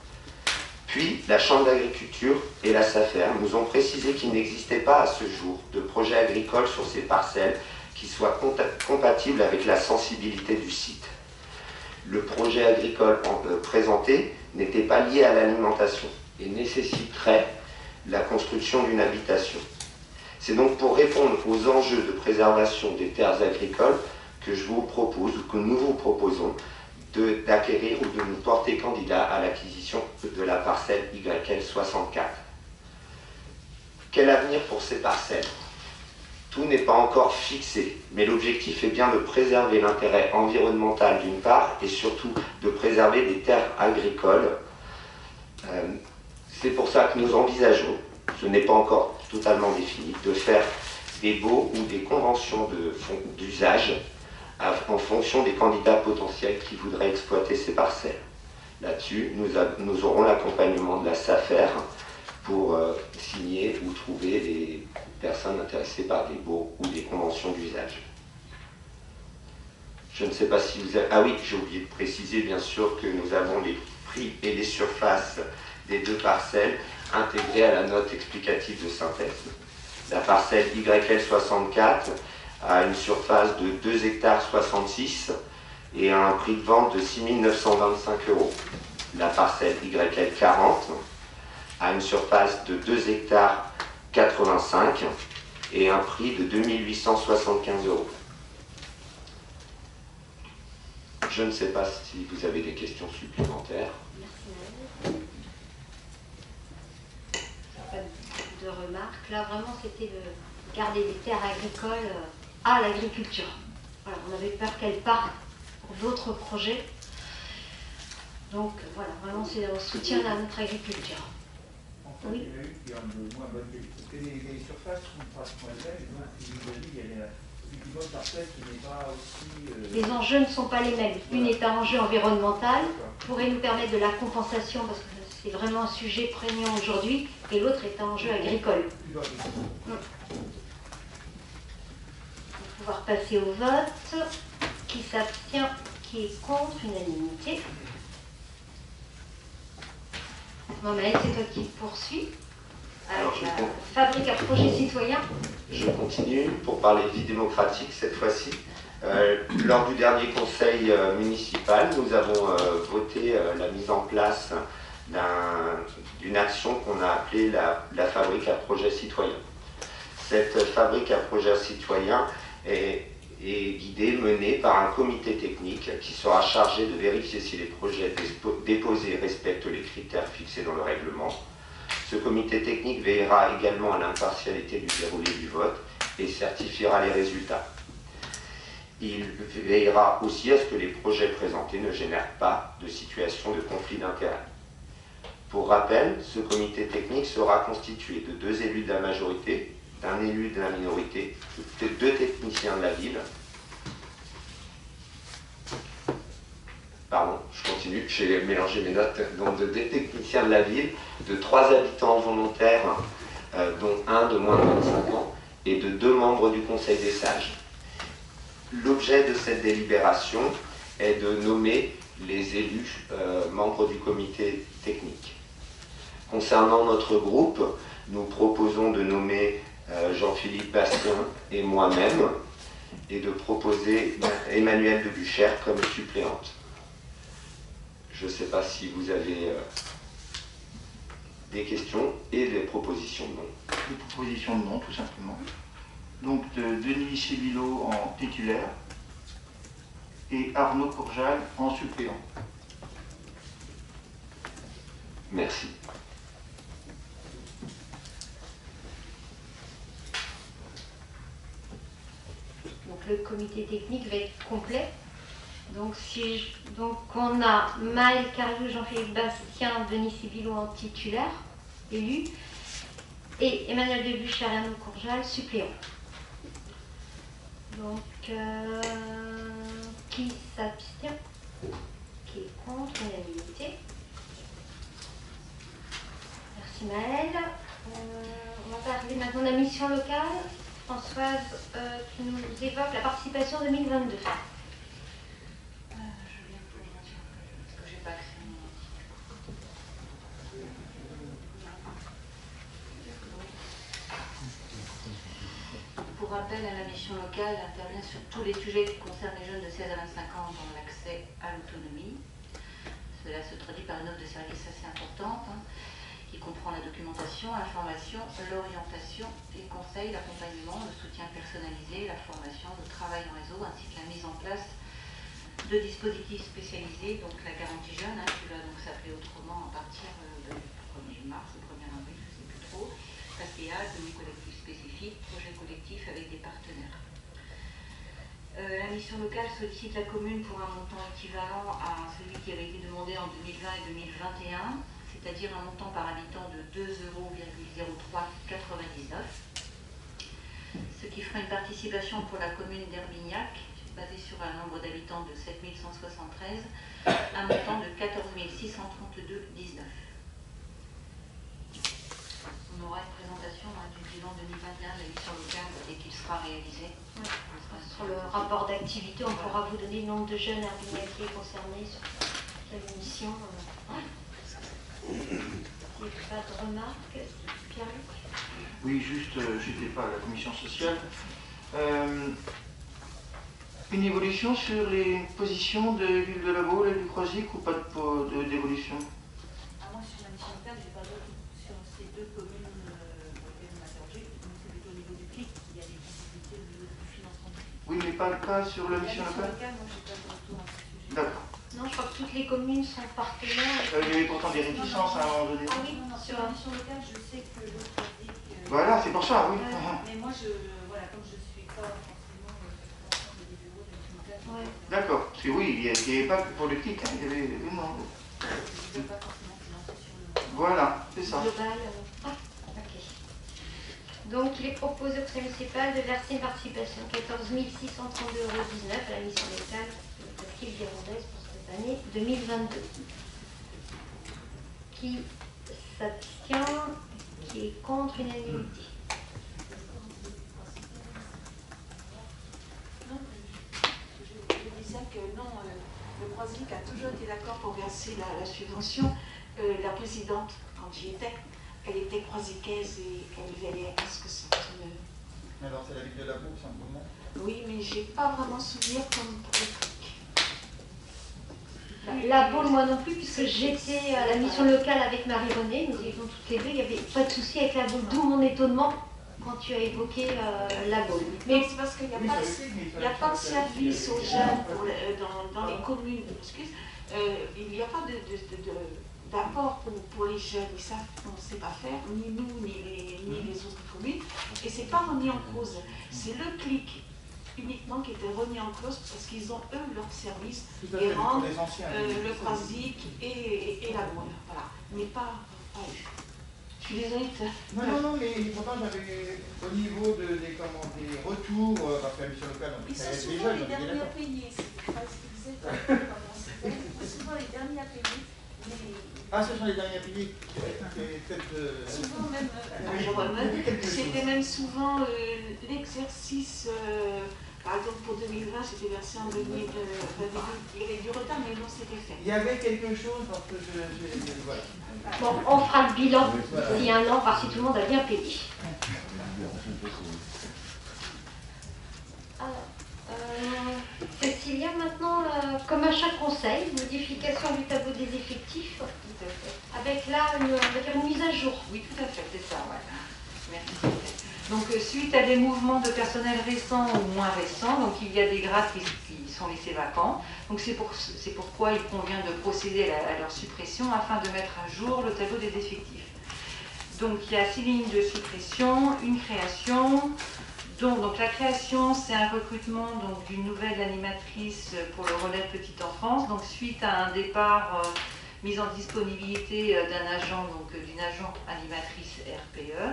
Puis, la Chambre d'agriculture et la SAFER nous ont précisé qu'il n'existait pas à ce jour de projet agricole sur ces parcelles qui soit compatible avec la sensibilité du site. Le projet agricole présenté n'était pas lié à l'alimentation et nécessiterait la construction d'une habitation. C'est donc pour répondre aux enjeux de préservation des terres agricoles que je vous propose, ou que nous vous proposons, d'acquérir ou de nous porter candidat à l'acquisition de la parcelle YL 64. Quel avenir pour ces parcelles? Tout n'est pas encore fixé, mais l'objectif est bien de préserver l'intérêt environnemental d'une part et surtout de préserver des terres agricoles. C'est pour ça que nous envisageons, ce n'est pas encore totalement défini, de faire des baux ou des conventions d'usage en fonction des candidats potentiels qui voudraient exploiter ces parcelles. Là-dessus, nous aurons l'accompagnement de la SAFER pour signer ou trouver des personnes intéressées par des baux ou des conventions d'usage. Je ne sais pas si vous avez... Ah oui, j'ai oublié de préciser bien sûr que nous avons les prix et les surfaces des deux parcelles intégrées à la note explicative de synthèse. La parcelle YL 64 a une surface de 2 hectares 66 et a un prix de vente de 6 925 €. La parcelle YL 40 a une surface de 2 hectares 85 et un prix de 2 875 €. Je ne sais pas si vous avez des questions supplémentaires. Merci. Pas de remarques. Là, vraiment, c'était de garder les terres agricoles à l'agriculture. Voilà, on avait peur qu'elles partent pour d'autres projets. Donc, voilà, vraiment, c'est un soutien à notre agriculture. En fait, oui. Il y a eu qui ont de moins bonne qualité. Les surfaces sont pratiquement les mêmes, donc il y a effectivement une parcelle qui n'est pas aussi... Les enjeux ne sont pas les mêmes. Une est un enjeu environnemental, pourrait nous permettre de la compensation, parce que c'est vraiment un sujet prégnant aujourd'hui, et l'autre est un enjeu agricole. On va pouvoir passer au vote. Qui s'abstient, qui est contre, unanimité. Maëlle, c'est toi qui poursuis. Alors, Fabrique à projet citoyen. Je continue pour parler de vie démocratique cette fois-ci. Lors du dernier conseil municipal, nous avons voté la mise en place d'une action qu'on a appelée la fabrique à projet citoyen. Cette fabrique à projet citoyen est guidée, menée par un comité technique qui sera chargé de vérifier si les projets déposés respectent les critères fixés dans le règlement. Ce comité technique veillera également à l'impartialité du déroulé du vote et certifiera les résultats. Il veillera aussi à ce que les projets présentés ne génèrent pas de situation de conflit d'intérêts. Pour rappel, ce comité technique sera constitué de 2 élus de la majorité, d'un élu de la minorité, de 2 techniciens de la ville. Pardon, je continue, j'ai mélangé mes notes. Donc de 2 techniciens de la ville, de 3 habitants volontaires, dont un de moins de 25 ans, et de 2 membres du Conseil des sages. L'objet de cette délibération est de nommer les élus membres du comité technique. Concernant notre groupe, nous proposons de nommer Jean-Philippe Bastien et moi-même, et de proposer Emmanuelle de Buchère comme suppléante. Je ne sais pas si vous avez des questions et des propositions de nom. Des propositions de nom, tout simplement. Donc de Denis Sébillot en titulaire et Arnaud Courjal en suppléant. Merci. Donc le comité technique va être complet. Donc, on a Maëlle Cariou, Jean-Philippe Bastien, Denis Sébillot en titulaire, élu, et Emmanuelle de Buchère et Arnaud Courjal, suppléant. Donc, qui s'abstient? Qui est contre? Unanimité. Merci Maëlle. On va parler maintenant de la mission locale. Françoise, qui nous évoque la participation 2022. Pour rappel, la mission locale intervient sur tous les sujets qui concernent les jeunes de 16 à 25 ans dans l'accès à l'autonomie. Cela se traduit par une offre de services assez importante, qui comprend la documentation, l'information, l'orientation, les conseils, l'accompagnement, le soutien personnalisé, la formation, le travail en réseau, ainsi que la mise en place de dispositifs spécialisés, donc la garantie jeune, qui va donc s'appeler autrement à partir du 1er mars, le 1er avril, je ne sais plus trop, PACEA, demi-collectif spécifique, projet collectif avec des partenaires. La mission locale sollicite la commune pour un montant équivalent à celui qui avait été demandé en 2020 et 2021, c'est-à-dire un montant par habitant de 2,03,99 €, ce qui fera une participation pour la commune d'Herbignac, basée sur un nombre d'habitants de 7 173, un montant de 14 635 de la mission locale dès qu'il sera réalisé. Ouais. Sur le rapport d'activité, on pourra vous donner le nombre de jeunes Herbignaciers concernés sur quelle mission. Il n'y a pas de remarques, Pierre-Luc? Oui, juste, j'étais pas à la commission sociale. Une évolution sur les positions de Ville de la Baule et du Croisic ou pas d'évolution? Moi, sur la mission locale, je n'ai pas d'autres sur ces deux communes pour lesquelles on m'interroger. C'est plutôt au niveau du clic, il y a des difficultés au niveau du financement. Oui, mais pas le cas sur la mission locale? Moi, je n'ai pas de retour à ce sujet. D'accord. Non, je crois que toutes les communes sont partenaires. Il y avait pourtant des réticences à un moment donné. Ah oui, Sur la mission locale, je sais que l'autre a dit que... Voilà, c'est pour ça, oui. Mais moi, voilà, comme je ne suis pas forcément responsable des bureaux de la mission locale, Ouais. D'accord, parce que oui, il n'y avait pas que pour le clic, hein, il y avait... Non. je ne peux pas forcément financer sur le... Voilà, c'est ça. Global. Ok. Donc, il est proposé au conseil municipal de verser une participation de 14 632,19 € à la mission locale de Presqu'île Girondaise pour cette année 2022. Qui s'abstient, qui est contre unanimité. Non, je disais que non, le Croisic a toujours été d'accord pour verser la subvention. La présidente, quand j'y étais, elle était croisicaise et elle veillait à ce que ça ne... Alors, c'est la ville de la Baule, simplement? Oui, mais j'ai pas vraiment souvenir comme pour le truc. La Baule, moi non plus, puisque j'étais à la mission locale avec Marie-Renée, nous étions toutes les deux, il n'y avait pas de souci avec la Baule, d'où mon étonnement quand tu as évoqué la Baule. Mais c'est parce qu'il n'y a, pas de service aux jeunes dans les communes, excuse, il n'y a pas d'apport pour les jeunes, ils savent qu'on ne sait pas faire, ni nous, ni les autres communes, et c'est pas remis en cause. C'est le clic uniquement qui était remis en cause parce qu'ils ont eux leur service et rendent le Croisic et la Baule, voilà, mais pas eux. Je suis désolée. Non, mais pourtant j'avais au niveau des retours, parce que la mission locale, Ils sont souvent les derniers à payer, c'est pas ce qu'ils disaient ils sont souvent les derniers à payer. Ah, ce sont les derniers à payer. Souvent même, c'était même souvent l'exercice, par exemple pour 2020, c'était versé en 2000, il y avait du retard, mais non, c'était fait. Il y avait quelque chose, parce que voilà. Bon, on fera le bilan d'ici un an, voir si tout le monde a bien payé. Alors, Cécilia, maintenant, comme à chaque conseil, modification du tableau des effectifs, avec là, on va dire une mise à jour. Oui, tout à fait, c'est ça, ouais. Merci. Donc, suite à des mouvements de personnel récents ou moins récents, donc il y a des grades qui sont laissés vacants. Donc, c'est pourquoi il convient de procéder à leur suppression afin de mettre à jour le tableau des effectifs. Donc, il y a 6 lignes de suppression, une création. Donc la création, c'est un recrutement d'une nouvelle animatrice pour le relais de petite enfance. Donc, suite à un départ mise en disponibilité d'un agent, d'une agent animatrice RPE.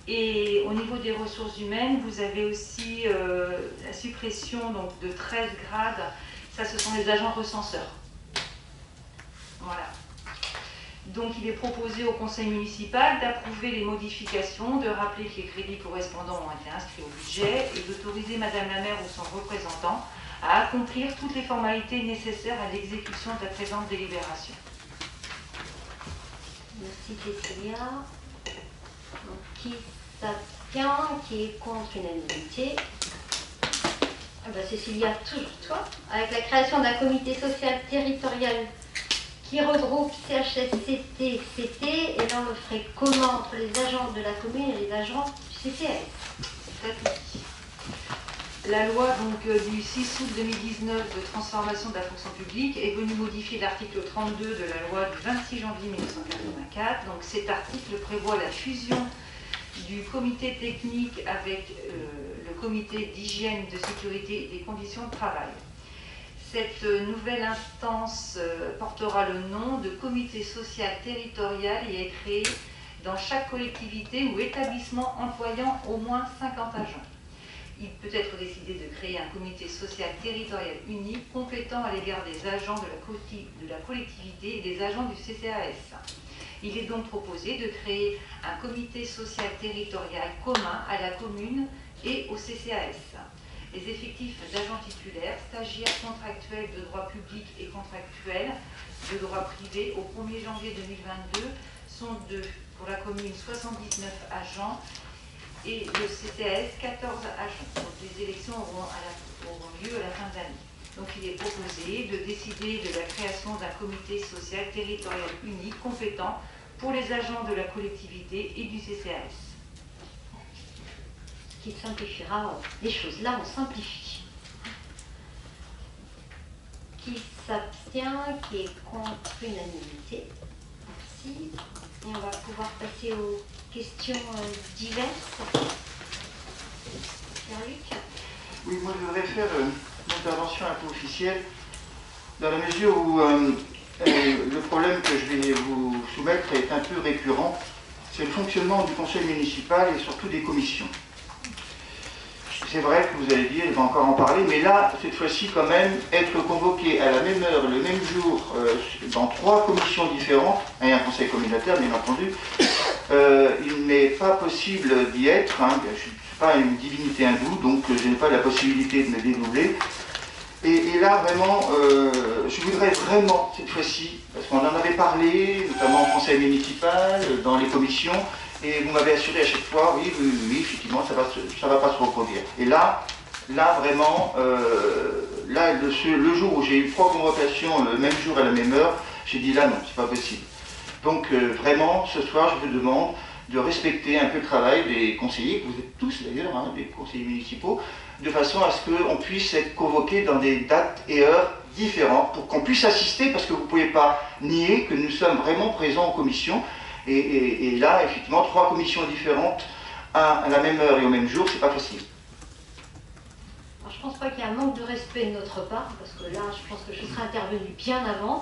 Et au niveau des ressources humaines, vous avez aussi la suppression de 13 grades. Ça, ce sont les agents recenseurs. Voilà. Donc, il est proposé au conseil municipal d'approuver les modifications, de rappeler que les crédits correspondants ont été inscrits au budget et d'autoriser Madame la maire ou son représentant à accomplir toutes les formalités nécessaires à l'exécution de la présente délibération. Merci Cécilia. Donc, qui s'abstient, qui est contre unanimité? Cécilia, toujours toi. Avec la création d'un comité social territorial qui regroupe CHSCT, CT, et là on le ferait comment entre les agents de la commune et les agents du CTS? La loi du 6 août 2019 de transformation de la fonction publique est venue modifier l'article 32 de la loi du 26 janvier 1984. Donc cet article prévoit la fusion du comité technique avec le comité d'hygiène, de sécurité et des conditions de travail. Cette nouvelle instance portera le nom de comité social territorial et est créée dans chaque collectivité ou établissement employant au moins 50 agents. il peut être décidé de créer un comité social territorial unique compétent à l'égard des agents de la collectivité et des agents du CCAS. Il est donc proposé de créer un comité social territorial commun à la commune et au CCAS. Les effectifs d'agents titulaires, stagiaires contractuels de droit public et contractuels de droit privé au 1er janvier 2022 sont pour la commune 79 agents et le CCAS 14 agents. Donc les élections auront lieu à la fin de l'année. Donc il est proposé de décider de la création d'un comité social territorial unique compétent pour les agents de la collectivité et du CCAS. Ce qui simplifiera les choses. Là, on simplifie. Qui s'abstient, qui est contre unanimité. Merci. Et on va pouvoir passer aux questions diverses. Pierre-Luc ? Oui, moi je voudrais faire une intervention un peu officielle, dans la mesure où le problème que je vais vous soumettre est un peu récurrent. C'est le fonctionnement du conseil municipal et surtout des commissions. C'est vrai que vous allez dire, il va encore en parler, mais là, cette fois-ci, quand même, être convoqué à la même heure, le même jour, dans 3 commissions différentes, et un conseil communautaire, bien entendu, il n'est pas possible d'y être. Hein, je ne suis pas une divinité hindoue, donc je n'ai pas la possibilité de me dédoubler. Et là, vraiment, je voudrais vraiment, cette fois-ci, parce qu'on en avait parlé, notamment au conseil municipal, dans les commissions, et vous m'avez assuré à chaque fois, oui, effectivement, ça va pas se reproduire. Et là vraiment, le jour où j'ai eu 3 convocations le même jour à la même heure, j'ai dit là non, c'est pas possible. Donc vraiment, ce soir, je vous demande de respecter un peu le travail des conseillers, que vous êtes tous d'ailleurs, hein, des conseillers municipaux, de façon à ce qu'on puisse être convoqués dans des dates et heures différentes, pour qu'on puisse assister, parce que vous ne pouvez pas nier que nous sommes vraiment présents en commission. Et là, effectivement, 3 commissions différentes à la même heure et au même jour, c'est pas possible. Alors, je ne pense pas qu'il y ait un manque de respect de notre part, parce que là, je pense que je serais intervenue bien avant.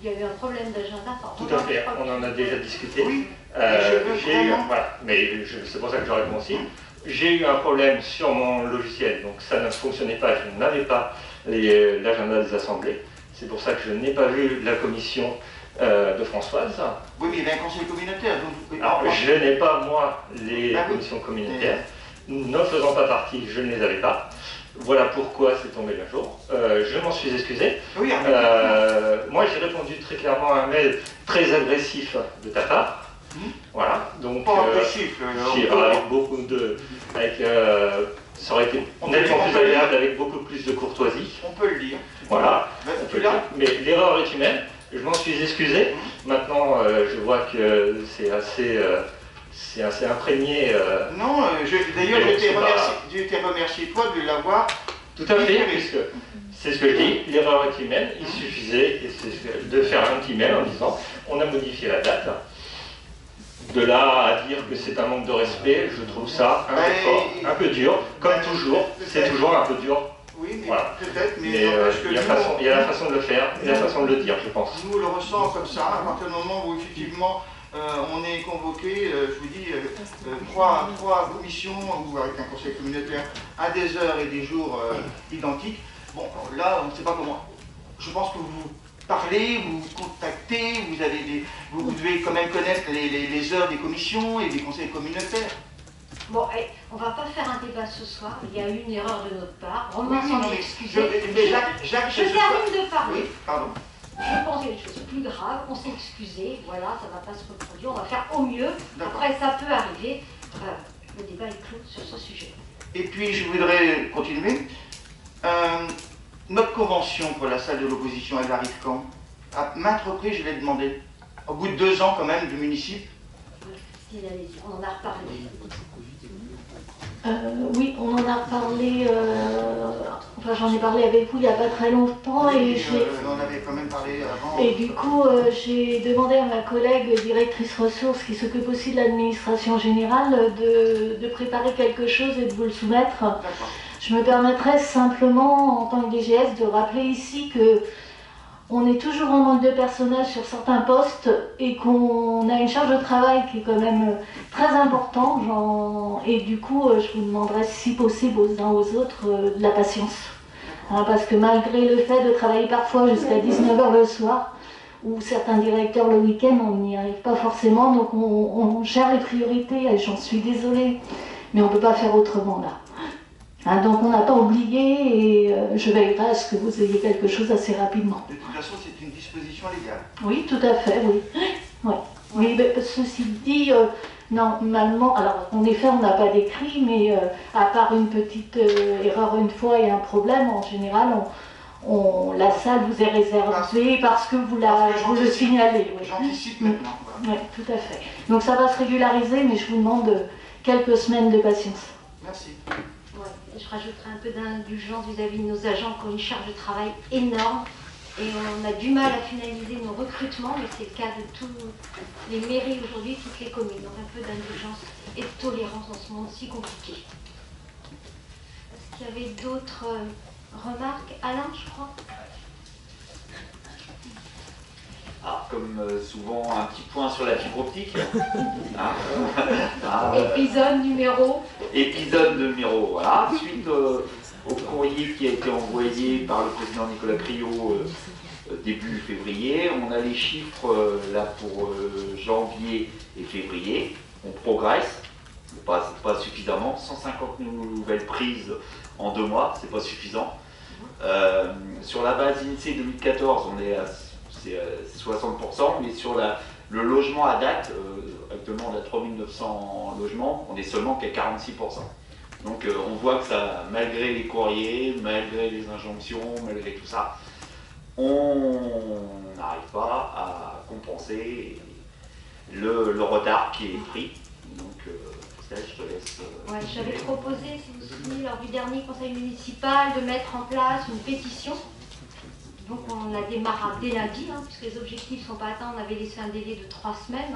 Il y a eu un problème d'agenda. Tout à fait, on en a déjà discuté. Oui. Voilà, mais c'est pour ça que je réponds aussi. J'ai eu un problème sur mon logiciel, donc ça ne fonctionnait pas, je n'avais pas l'agenda des assemblées. C'est pour ça que je n'ai pas vu la commission de Françoise. Oui, mais il y avait un conseil communautaire. Donc... Alors, je n'ai pas, moi, les commissions communautaires. Ne faisant pas partie, je ne les avais pas. Voilà pourquoi c'est tombé un jour. Je m'en suis excusé. Oui, moi, j'ai répondu très clairement à un mail très agressif de ta part. Voilà, donc avec beaucoup de... ça aurait été nettement plus agréable avec beaucoup plus de courtoisie. On peut le dire. Voilà, mais l'erreur est humaine. Je m'en suis excusé. Maintenant, je vois que c'est assez imprégné. Non, d'ailleurs, j'ai été remercié toi de l'avoir. Tout à fait, puisque c'est ce que je dis, l'erreur est humaine. Il suffisait de faire un petit mail en disant on a modifié la date. De là à dire que c'est un manque de respect, je trouve ça un peu fort, un peu dur, comme toujours, c'est toujours un peu dur. Oui, mais voilà. Peut-être, mais il y a la façon de le faire, et la façon de le dire, je pense. Nous, on le ressent comme ça, à partir du moment où effectivement on est convoqué, je vous dis, 3 commissions, ou avec un conseil communautaire, à des heures et des jours identiques. Bon, là, on ne sait pas comment. Je pense que vous parlez, vous contactez, vous devez quand même connaître les heures des commissions et des conseils communautaires. Bon, on ne va pas faire un débat ce soir, il y a eu une erreur de notre part, Romain s'en est excusé. Je termine de parler. Oui, pardon. Je pense qu'il y a des choses plus graves, on s'est excusé, voilà, ça ne va pas se reproduire, on va faire au mieux. Après, ça peut arriver. Le débat est clos sur ce sujet. Et puis, je voudrais continuer. Notre convention pour la salle de l'opposition, elle arrive quand? À maintes reprises, je l'ai demandé. Au bout de 2 ans, quand même, du municipal. On en a reparlé. Oui, on en a reparlé, enfin j'en ai parlé avec vous il n'y a pas très longtemps. Oui, on en avait quand même parlé avant. Et du coup, j'ai demandé à ma collègue directrice ressources qui s'occupe aussi de l'administration générale de préparer quelque chose et de vous le soumettre. Je me permettrai simplement, en tant que DGS, de rappeler ici que on est toujours en manque de personnel sur certains postes et qu'on a une charge de travail qui est quand même très importante. Et du coup, je vous demanderais si possible aux uns aux autres de la patience. Hein, parce que malgré le fait de travailler parfois jusqu'à 19h le soir, ou certains directeurs le week-end, on n'y arrive pas forcément, donc on gère les priorités, et j'en suis désolée, mais on ne peut pas faire autrement là. Hein, donc on n'a pas oublié et je veillerai à ce que vous ayez quelque chose assez rapidement. De toute façon, c'est une disposition légale. Oui, tout à fait, oui. Ouais. Mais ceci dit, normalement, alors en effet on n'a pas d'écrit, mais à part une petite erreur une fois et un problème, en général la salle vous est réservée parce que vous le signalez. Oui. J'anticipe maintenant. Oui, tout à fait. Donc ça va se régulariser, mais je vous demande quelques semaines de patience. Merci. Je rajouterai un peu d'indulgence vis-à-vis de nos agents qui ont une charge de travail énorme et on a du mal à finaliser nos recrutements, mais c'est le cas de tous les mairies aujourd'hui, toutes les communes. Donc un peu d'indulgence et de tolérance dans ce monde si compliqué. Est-ce qu'il y avait d'autres remarques? Alain, je crois. Alors, comme souvent, un petit point sur la fibre optique. Épisode numéro, voilà. Suite au courrier qui a été envoyé par le président Nicolas Criot début février, on a les chiffres là pour janvier et février. On progresse, pas suffisamment. 150 nouvelles prises en 2 mois, c'est pas suffisant. Sur la base INSEE 2014, on est à 60%, mais sur le logement à date, actuellement on a 3900 logements, on est seulement qu'à 46%. Donc on voit que ça, malgré les courriers, malgré les injonctions, malgré tout ça, on n'arrive pas à compenser le retard qui est pris. Donc je te laisse. Ouais, j'avais proposé, si vous vous souvenez, lors du dernier conseil municipal, de mettre en place une pétition. Donc on a démarré dès lundi, puisque les objectifs ne sont pas atteints. On avait laissé un délai de 3 semaines.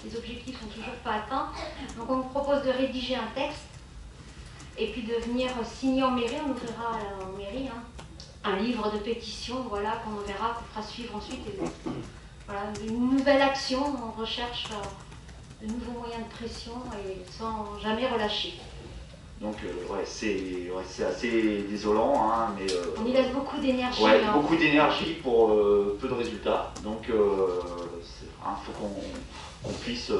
Les objectifs ne sont toujours pas atteints. Donc on vous propose de rédiger un texte et puis de venir signer en mairie. On ouvrira en mairie un livre de pétition, voilà, qu'on verra, qu'on fera suivre ensuite. Et, voilà, une nouvelle action. On recherche de nouveaux moyens de pression et sans jamais relâcher. Donc c'est assez désolant, mais on y laisse beaucoup d'énergie. Beaucoup d'énergie pour peu de résultats. Donc il faut qu'on puisse.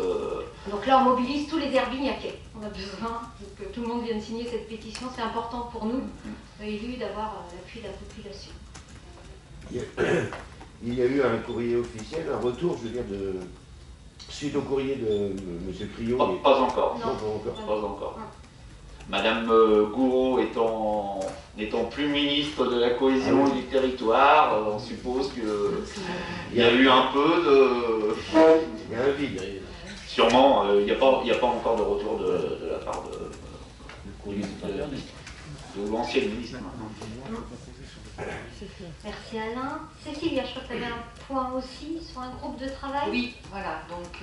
Donc là on mobilise tous les herbignacais. On a besoin que tout le monde vienne signer cette pétition. C'est important pour nous, élus, d'avoir l'appui de la population. Il y a eu un courrier officiel, un retour, je veux dire, suite au courrier de M. Criot. Pas encore. Pas encore. Madame Gouraud n'étant plus ministre de la cohésion du territoire, on suppose qu'il y a eu un peu de... Il y a un vide. Sûrement, il n'y a pas encore de retour de la part de l'ancien ministre. Merci Alain. Cécilia, je crois que tu avais un point aussi sur un groupe de travail. Oui, voilà. Donc,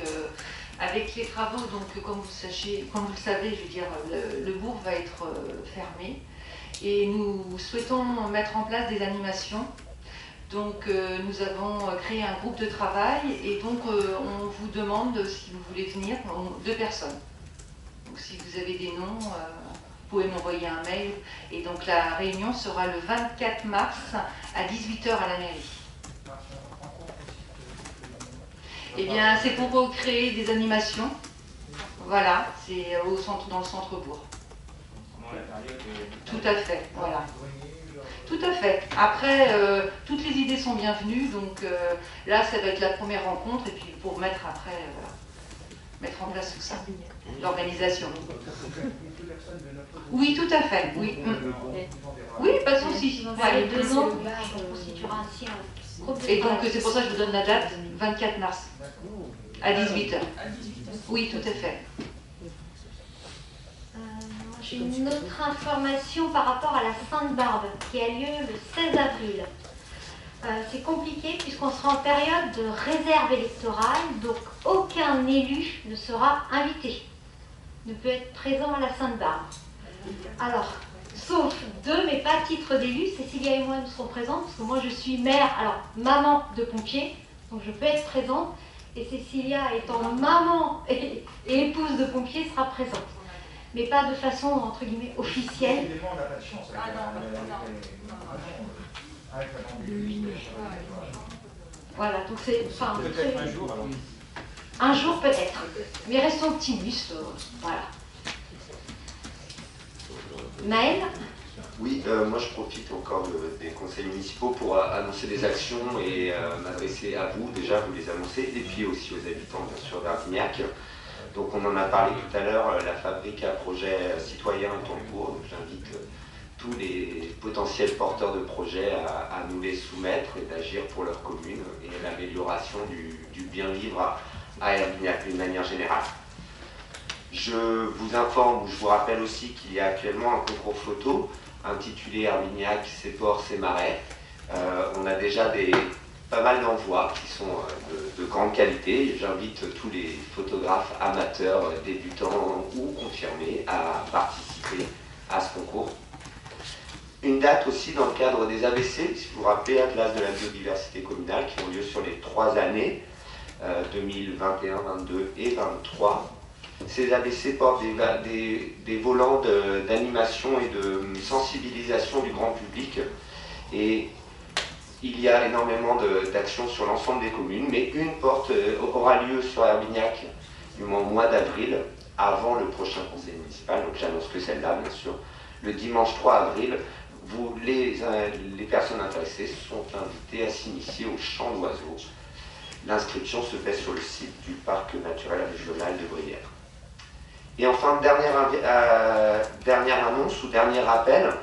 avec les travaux, donc, comme vous le savez, je veux dire, le bourg va être fermé. Et nous souhaitons mettre en place des animations. Donc, nous avons créé un groupe de travail et donc, on vous demande, si vous voulez venir, 2 personnes. Donc, si vous avez des noms... vous pouvez m'envoyer un mail. Et donc la réunion sera le 24 mars à 18h à la mairie. Eh bien, c'est pour créer des animations. Voilà, c'est dans le centre-bourg. Tout à fait, voilà. Tout à fait. Après, toutes les idées sont bienvenues. Donc là, ça va être la première rencontre. Et puis pour mettre après, mettre en place tout ça. L'organisation. Oui, tout à fait. Oui, oui, pas de souci. Les 2 ans, on constituera ainsi un groupe de travail. Et donc, c'est pour ça que je vous donne la date, 24 mars, à 18h. Oui, tout à fait. J'ai une autre information par rapport à la Sainte-Barbe, qui a lieu le 16 avril. C'est compliqué puisqu'on sera en période de réserve électorale, donc aucun élu ne sera invité, ne peut être présent à la Sainte-Barbe. Alors, sauf deux, mais pas à titre d'élu. Cécilia et moi, nous serons présentes, parce que moi, je suis mère, alors maman de pompier, donc je peux être présente. Et Cécilia, étant maman et épouse de pompier, sera présente. Mais pas de façon, entre guillemets, officielle. On n'a pas de chance. Voilà, donc c'est... Enfin, peut-être un jour, alors. Un jour, peut-être. Mais restons optimistes, voilà. Maëlle ? Oui, moi je profite encore des conseils municipaux pour annoncer des actions et m'adresser à vous, déjà vous les annoncez, et puis aussi aux habitants bien sûr d'Arvignac. Donc on en a parlé tout à l'heure, la fabrique à projet citoyen est en cours, donc j'invite tous les potentiels porteurs de projets à nous les soumettre et d'agir pour leur commune et l'amélioration du bien-vivre à Arvignac d'une manière générale. Je vous informe, ou je vous rappelle aussi qu'il y a actuellement un concours photo intitulé Arvignac, ses ports, ses marais. On a déjà pas mal d'envois qui sont de grande qualité. J'invite tous les photographes amateurs, débutants ou confirmés à participer à ce concours. Une date aussi dans le cadre des ABC, si vous vous rappelez, Atlas de la biodiversité communale, qui ont lieu sur les 3 années, 2021, 22 et 23. Ces ABC portent des volants d'animation et de sensibilisation du grand public. Et il y a énormément d'actions sur l'ensemble des communes, mais une aura lieu sur Arvignac du mois d'avril, avant le prochain conseil municipal. Donc j'annonce que celle-là, bien sûr. Le dimanche 3 avril, les personnes intéressées sont invitées à s'initier au chant d'oiseaux. L'inscription se fait sur le site du parc naturel régional de Brière. Et enfin, dernière annonce ou dernier rappel,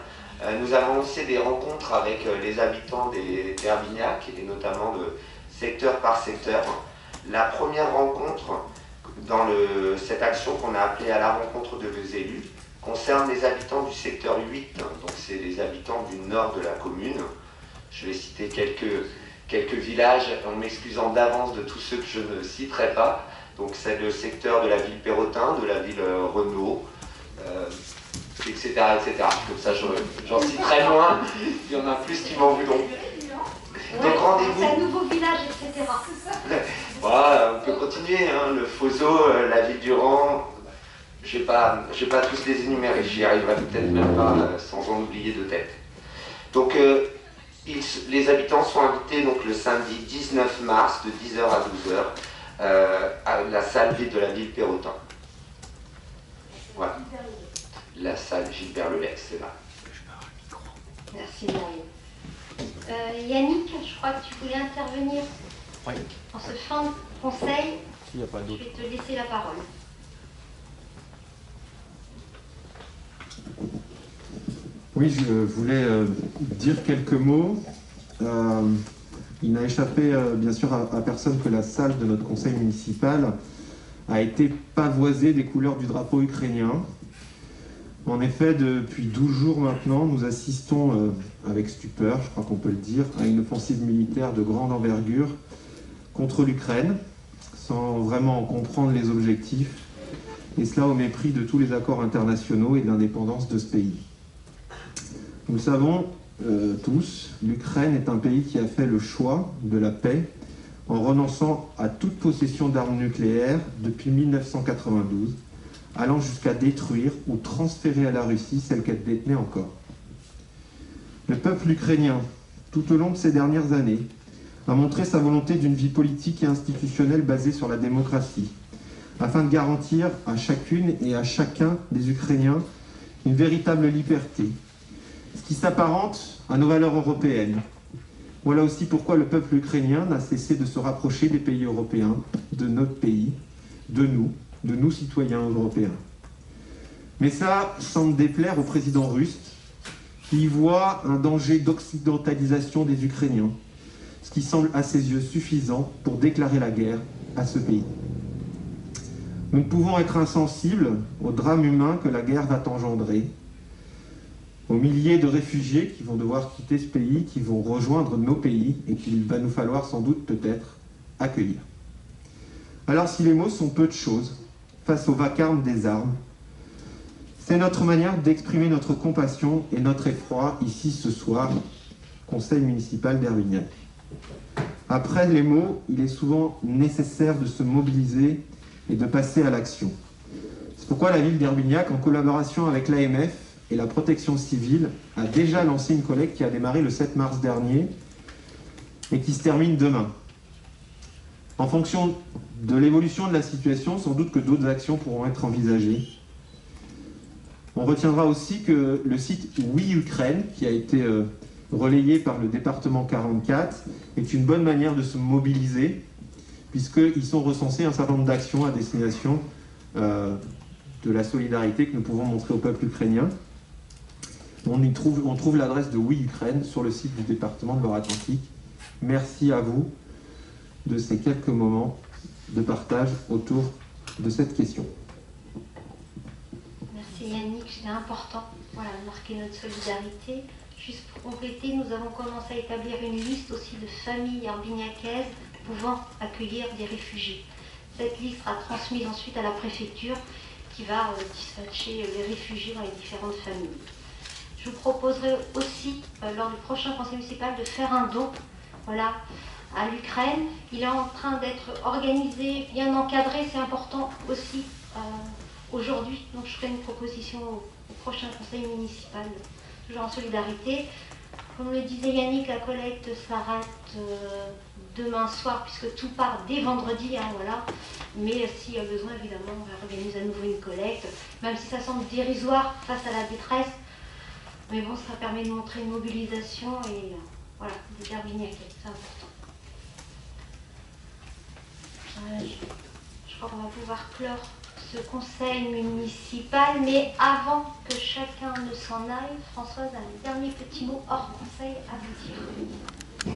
nous avons lancé des rencontres avec les habitants d'Arvignac et notamment de secteur par secteur. La première rencontre dans cette action qu'on a appelée à la rencontre de vos élus concerne les habitants du secteur 8, donc c'est les habitants du nord de la commune. Je vais citer quelques villages en m'excusant d'avance de tous ceux que je ne citerai pas. Donc c'est le secteur de la ville Perrotin, de la ville Renault, etc., etc. Comme ça j'en citerai moins, il y en a plus qui m'en voudront. Donc rendez-vous. C'est un nouveau village, etc. Voilà, on peut continuer, hein, le Fozo, la ville du Rang, je vais pas tous les énumérer, j'y arriverai peut-être même pas sans en oublier de tête. Donc les habitants sont invités donc, le samedi 19 mars de 10h à 12h. À la salle de la ville Perrotin. Voilà. La salle Gilbert Lelex, c'est là. Merci Marie. Yannick, je crois que tu voulais intervenir en ce fin de conseil. Il n'y a pas d'autre. Je vais te laisser la parole. Oui, je voulais dire quelques mots. Il n'a échappé bien sûr à personne que la salle de notre conseil municipal a été pavoisée des couleurs du drapeau ukrainien. En effet, depuis 12 jours maintenant, nous assistons avec stupeur, je crois qu'on peut le dire, à une offensive militaire de grande envergure contre l'Ukraine, sans vraiment en comprendre les objectifs, et cela au mépris de tous les accords internationaux et de l'indépendance de ce pays. Nous le savons, tous, l'Ukraine est un pays qui a fait le choix de la paix en renonçant à toute possession d'armes nucléaires depuis 1992, allant jusqu'à détruire ou transférer à la Russie celles qu'elle détenait encore. Le peuple ukrainien, tout au long de ces dernières années, a montré sa volonté d'une vie politique et institutionnelle basée sur la démocratie, afin de garantir à chacune et à chacun des Ukrainiens une véritable liberté, ce qui s'apparente à nos valeurs européennes. Voilà aussi pourquoi le peuple ukrainien n'a cessé de se rapprocher des pays européens, de notre pays, de nous citoyens européens. Mais ça semble déplaire au président russe, qui y voit un danger d'occidentalisation des Ukrainiens, ce qui semble à ses yeux suffisant pour déclarer la guerre à ce pays. Nous ne pouvons être insensibles au drame humain que la guerre va engendrer, aux milliers de réfugiés qui vont devoir quitter ce pays, qui vont rejoindre nos pays et qu'il va nous falloir sans doute peut-être accueillir. Alors si les mots sont peu de choses face au vacarme des armes, C'est notre manière d'exprimer notre compassion et notre effroi ici ce soir, conseil municipal d'Herbignac. Après les mots, il est souvent nécessaire de se mobiliser et de passer à l'action. C'est pourquoi la ville d'Herbignac, en collaboration avec l'AMF et la protection civile, a déjà lancé une collecte qui a démarré le 7 mars dernier et qui se termine demain. En fonction de l'évolution de la situation, sans doute que d'autres actions pourront être envisagées. On retiendra aussi que le site Oui Ukraine, qui a été relayé par le département 44, est une bonne manière de se mobiliser, puisqu'ils sont recensés un certain nombre d'actions à destination de la solidarité que nous pouvons montrer au peuple ukrainien. On trouve l'adresse de Oui Ukraine sur le site du département de Loire-Atlantique. Merci à vous de ces quelques moments de partage autour de cette question. Merci Yannick, c'est important, voilà, de marquer notre solidarité. Juste pour compléter, nous avons commencé à établir une liste aussi de familles herbignacaises pouvant accueillir des réfugiés. Cette liste sera transmise ensuite à la préfecture qui va dispatcher les réfugiés dans les différentes familles. Je vous proposerai aussi, lors du prochain conseil municipal, de faire un don, voilà, à l'Ukraine. Il est en train d'être organisé, bien encadré, c'est important aussi aujourd'hui. Donc je ferai une proposition au prochain conseil municipal, toujours en solidarité. Comme le disait Yannick, la collecte s'arrête demain soir, puisque tout part dès vendredi, hein, voilà. Mais s'il y a besoin, évidemment, on va organiser à nouveau une collecte, même si ça semble dérisoire face à la détresse. Mais bon, ça permet de montrer une mobilisation et voilà, des Herbignacais, c'est important. Je crois qu'on va pouvoir clore ce conseil municipal, mais avant que chacun ne s'en aille, Françoise a un dernier petit mot hors conseil à vous dire.